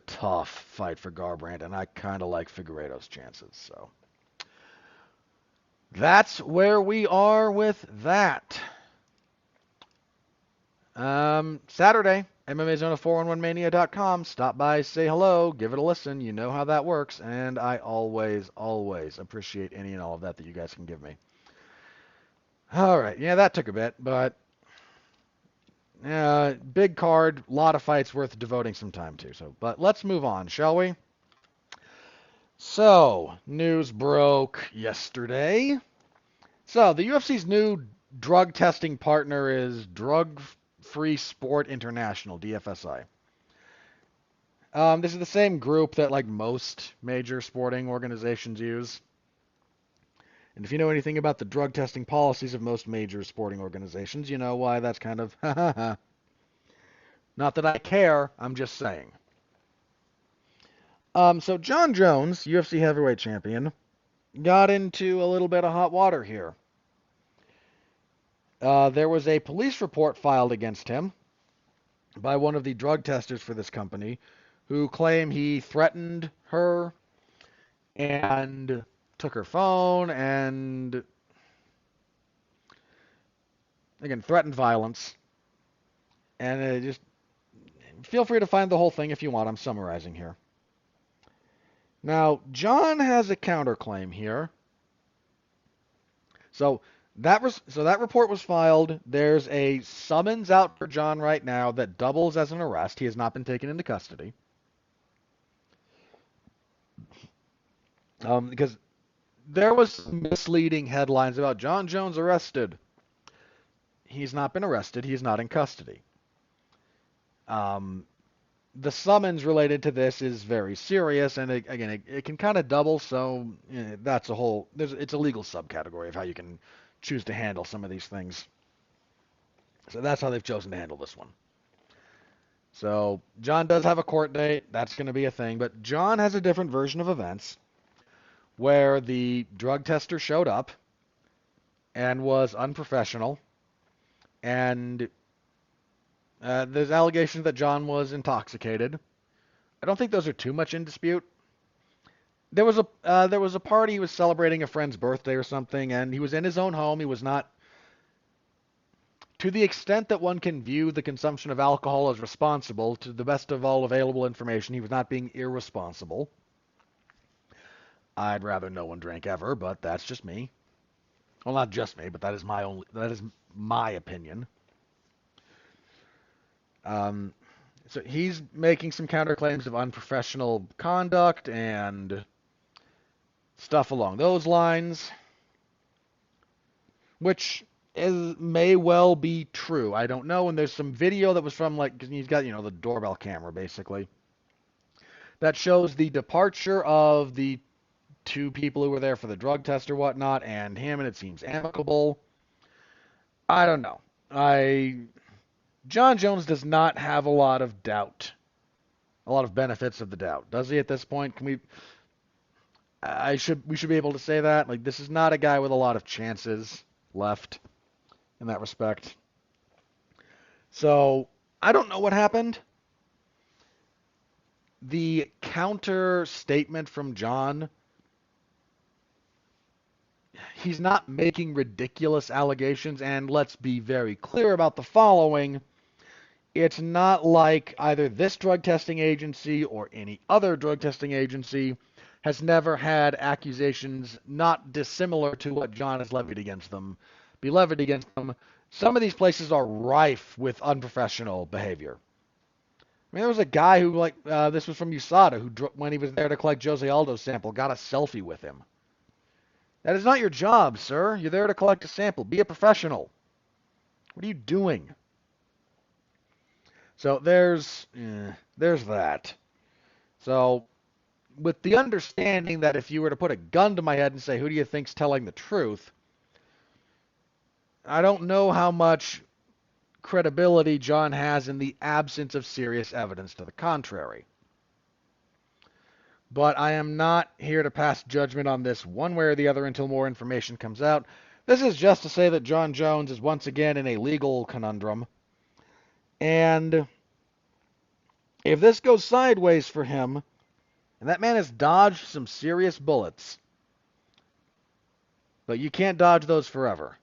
tough fight for Garbrandt, and I kind of like Figueiredo's chances, so that's where we are with that. Saturday, MMAZone411mania.com. Stop by, say hello, give it a listen. You know how that works, and I always, always appreciate any and all of that you guys can give me. All right, yeah, that took a bit, but big card, lot of fights worth devoting some time to. So, but let's move on, shall we? So, news broke yesterday. So, the UFC's new drug testing partner is Drug Free Sport International, DFSI. This is the same group that like most major sporting organizations use. And if you know anything about the drug testing policies of most major sporting organizations, you know why that's kind of not that I care, I'm just saying. So Jon Jones, UFC heavyweight champion, got into a little bit of hot water here. There was a police report filed against him by one of the drug testers for this company who claim he threatened her and took her phone and, again, threatened violence. And just feel free to find the whole thing if you want. I'm summarizing here. Now, Jon has a counterclaim here. So that report was filed. There's a summons out for Jon right now that doubles as an arrest. He has not been taken into custody. Because there was misleading headlines about Jon Jones arrested. He's not been arrested. He's not in custody. Um, the summons related to this is very serious, and it can kind of double. So that's a whole. It's a legal subcategory of how you can choose to handle some of these things. So that's how they've chosen to handle this one. So Jon does have a court date. That's going to be a thing. But Jon has a different version of events where the drug tester showed up and was unprofessional, and there's allegations that Jon was intoxicated. I don't think those are too much in dispute. There was a party. He was celebrating a friend's birthday or something, and he was in his own home. He was not, to the extent that one can view the consumption of alcohol as responsible, to the best of all available information, he was not being irresponsible. I'd rather no one drank ever, but that's just me. Well, not just me, but that is my opinion. Um, so he's making some counterclaims of unprofessional conduct and stuff along those lines, which may well be true. I don't know. And there's some video that was from, like, 'cause he's got, the doorbell camera basically that shows the departure of the two people who were there for the drug test or whatnot, and him, and it seems amicable. I don't know. Jon Jones does not have a lot of doubt, a lot of benefits of the doubt, does he? At this point, we should be able to say that. Like, this is not a guy with a lot of chances left in that respect. So I don't know what happened. The counter statement from Jon, he's not making ridiculous allegations, and let's be very clear about the following. It's not like either this drug testing agency or any other drug testing agency has never had accusations not dissimilar to what Jon has levied against them, be levied against them. Some of these places are rife with unprofessional behavior. I mean, there was a guy who, this was from USADA, who, when he was there to collect Jose Aldo's sample, got a selfie with him. That is not your job, sir. You're there to collect a sample. Be a professional. What are you doing? So there's that. So with the understanding that if you were to put a gun to my head and say, who do you think's telling the truth, I don't know how much credibility Jon has in the absence of serious evidence to the contrary. But I am not here to pass judgment on this one way or the other until more information comes out. This is just to say that Jon Jones is once again in a legal conundrum. And if this goes sideways for him, and that man has dodged some serious bullets, but you can't dodge those forever.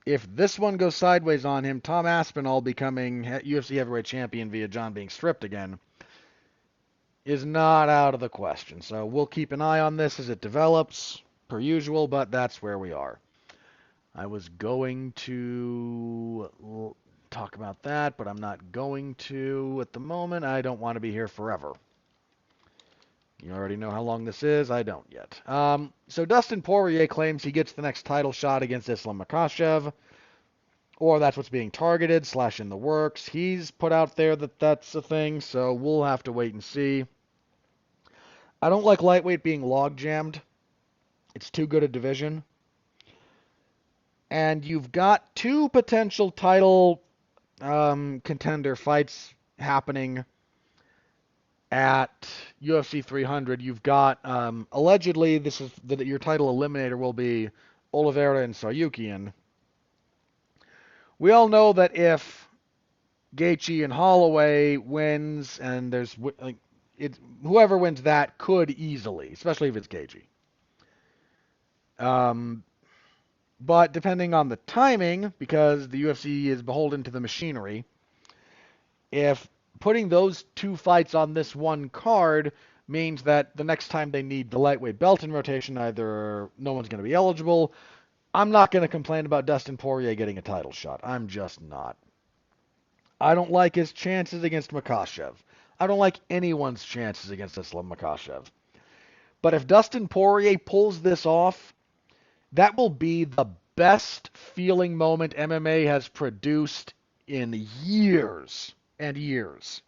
If this one goes sideways on him, Tom Aspinall becoming UFC heavyweight champion via Jon being stripped again is not out of the question. So we'll keep an eye on this as it develops, per usual, but that's where we are. I was going to talk about that, but I'm not going to at the moment. I don't want to be here forever. You already know how long this is. I don't yet. So Dustin Poirier claims he gets the next title shot against Islam Makhachev, or that's what's being targeted / in the works. He's put out there that that's a thing, so we'll have to wait and see. I don't like lightweight being log jammed. It's too good a division. And you've got two potential title contender fights happening at UFC 300. You've got, allegedly, this is your title eliminator will be Oliveira and Saryukian. We all know that if Gaethje and Holloway wins, and whoever wins that could easily, especially if it's Gaethje. But depending on the timing, because the UFC is beholden to the machinery, if putting those two fights on this one card means that the next time they need the lightweight belt in rotation, either no one's going to be eligible. I'm not going to complain about Dustin Poirier getting a title shot. I'm just not. I don't like his chances against Makhachev. I don't like anyone's chances against Islam Makhachev. But if Dustin Poirier pulls this off, that will be the best feeling moment MMA has produced in years. and years,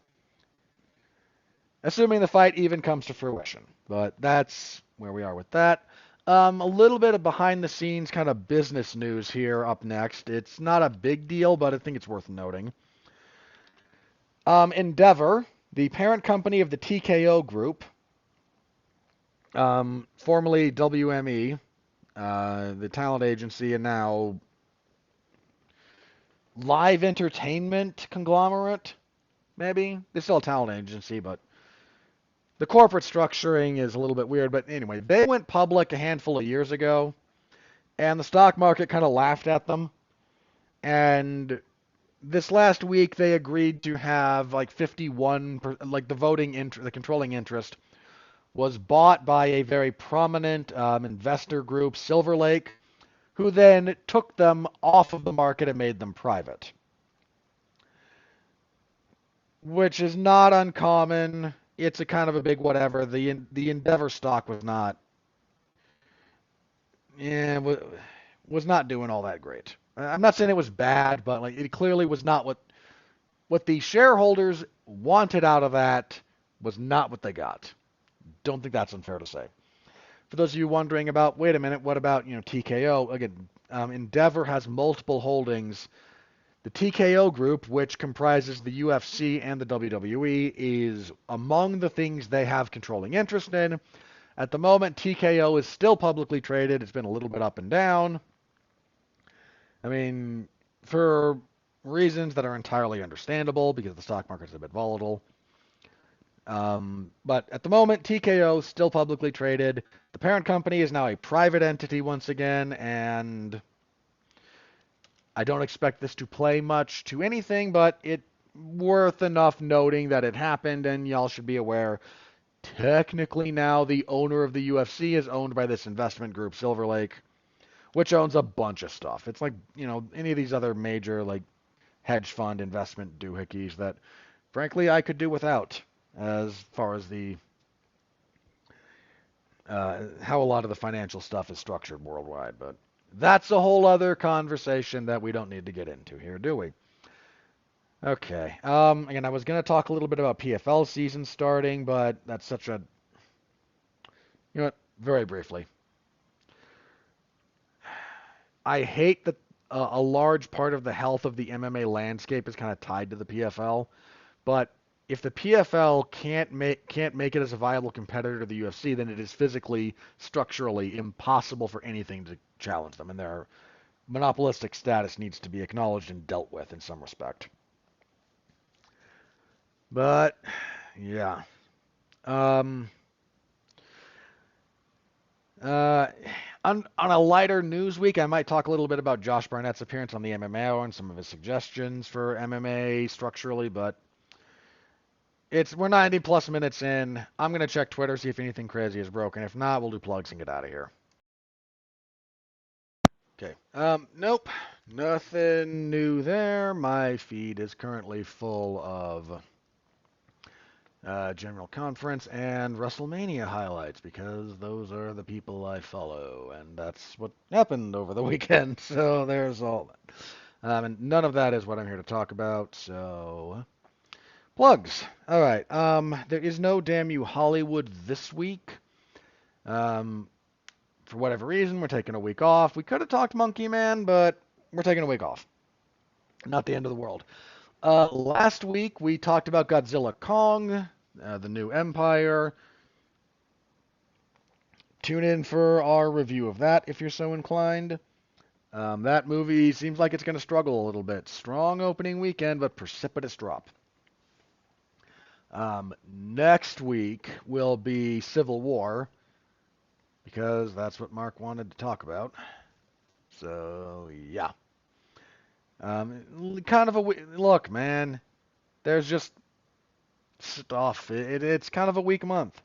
assuming the fight even comes to fruition. But that's where we are with that. A little bit of behind the scenes kind of business news here up next. It's not a big deal, but I think it's worth noting. Endeavor, the parent company of the TKO Group, formerly WME, the talent agency, and now live entertainment conglomerate, maybe. They're still a talent agency, but the corporate structuring is a little bit weird. But anyway, they went public a handful of years ago, and the stock market kind of laughed at them. And this last week, they agreed to have like 51, like the controlling interest was bought by a very prominent investor group, Silver Lake, who then took them off of the market and made them private, which is not uncommon. It's a kind of a big whatever. The Endeavor stock was not, yeah, was not doing all that great. I'm not saying it was bad, but like it clearly was not what the shareholders wanted out of that was not what they got. Don't think that's unfair to say. For those of you wondering about, wait a minute, what about TKO? Again, Endeavor has multiple holdings. The TKO Group, which comprises the UFC and the WWE, is among the things they have controlling interest in. At the moment, TKO is still publicly traded. It's been a little bit up and down. I mean, for reasons that are entirely understandable because the stock market is a bit volatile. But at the moment, TKO is still publicly traded. The parent company is now a private entity once again, and I don't expect this to play much to anything, but it's worth enough noting that it happened, and y'all should be aware. Technically now, the owner of the UFC is owned by this investment group, Silver Lake, which owns a bunch of stuff. It's like, any of these other major, like, hedge fund investment doohickeys that, frankly, I could do without as far as the how a lot of the financial stuff is structured worldwide. But that's a whole other conversation that we don't need to get into here, do we? Okay. Again, I was going to talk a little bit about PFL season starting, but that's such a... You know what? Very briefly. I hate that a large part of the health of the MMA landscape is kind of tied to the PFL, but if the PFL can't make it as a viable competitor to the UFC, then it is physically, structurally impossible for anything to challenge them, and their monopolistic status needs to be acknowledged and dealt with in some respect. But yeah, on a lighter news week, I might talk a little bit about Josh Barnett's appearance on the MMA Hour and some of his suggestions for MMA structurally, but we're 90 plus minutes in. I'm going to check Twitter, see if anything crazy is broken. If not, we'll do plugs and get out of here. Okay. Nope. Nothing new there. My feed is currently full of General Conference and WrestleMania highlights because those are the people I follow, and that's what happened over the weekend. So there's all that. And none of that is what I'm here to talk about. So plugs. All right. There is no Damn You Hollywood this week. For whatever reason, we're taking a week off. We could have talked Monkey Man, but we're taking a week off. Not the end of the world. Last week, we talked about Godzilla Kong, the new Empire. Tune in for our review of that if you're so inclined. That movie seems like it's going to struggle a little bit. Strong opening weekend, but precipitous drop. Next week will be Civil War, because that's what Mark wanted to talk about. So, yeah. Kind of a... Look, man, there's just stuff. It's kind of a weak month.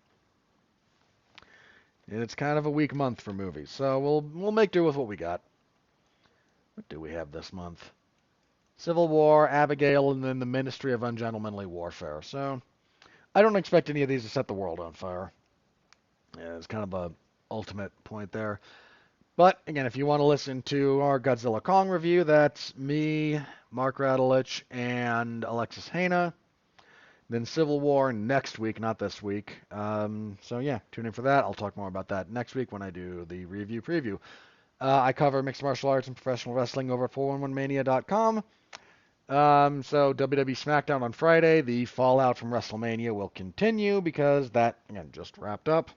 It's kind of a weak month for movies. So we'll make do with what we got. What do we have this month? Civil War, Abigail, and then the Ministry of Ungentlemanly Warfare. So I don't expect any of these to set the world on fire. Yeah, it's kind of a ultimate point there. But again, if you want to listen to our Godzilla Kong review, that's me, Mark Radulich and Alexis Hejna. Then Civil War next week, not this week. So yeah, tune in for that. I'll talk more about that next week when I do the review preview. I cover mixed martial arts and professional wrestling over at 411mania.com. So WWE SmackDown on Friday. The fallout from WrestleMania will continue because that, again, just wrapped up.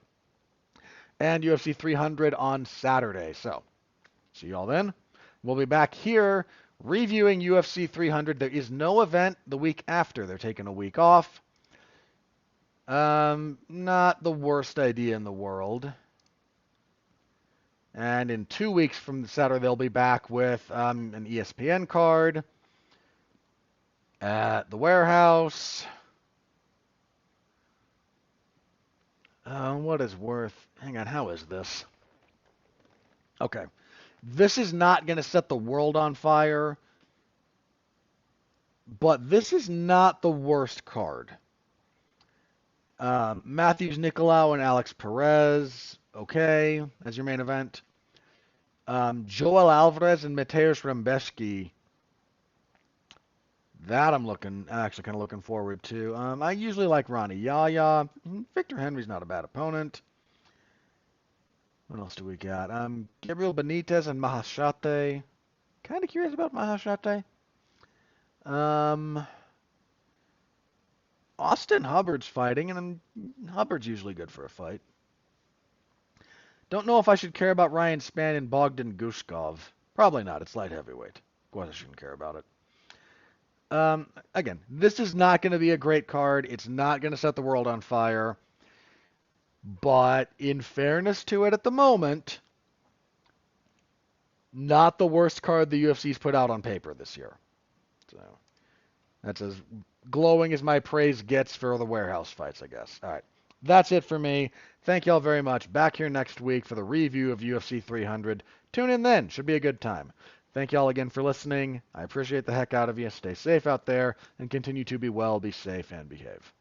And UFC 300 on Saturday. So, see y'all then. We'll be back here reviewing UFC 300. There is no event the week after. They're taking a week off. Not the worst idea in the world. And in 2 weeks from Saturday, they'll be back with an ESPN card at the warehouse. What is worth? Hang on, how is this? Okay. This is not going to set the world on fire, but this is not the worst card. Matthews Nicolau and Alex Perez, okay, as your main event. Joel Alvarez and Mateusz Rebecki. That I'm actually kind of looking forward to. I usually like Ronnie Yaya. Victor Henry's not a bad opponent. What else do we got? Gabriel Benitez and Mahashate. Kind of curious about Mahashate. Austin Hubbard's fighting, and Hubbard's usually good for a fight. Don't know if I should care about Ryan Spann and Bogdan Gushkov. Probably not. It's light heavyweight. Of course I shouldn't care about it. Again, this is not going to be a great card. It's not going to set the world on fire. But in fairness to it at the moment, not the worst card the UFC's put out on paper this year. So that's as glowing as my praise gets for the warehouse fights, I guess. All right. That's it for me. Thank y'all very much. Back here next week for the review of UFC 300. Tune in then. Should be a good time. Thank y'all again for listening. I appreciate the heck out of you. Stay safe out there and continue to be well, be safe, and behave.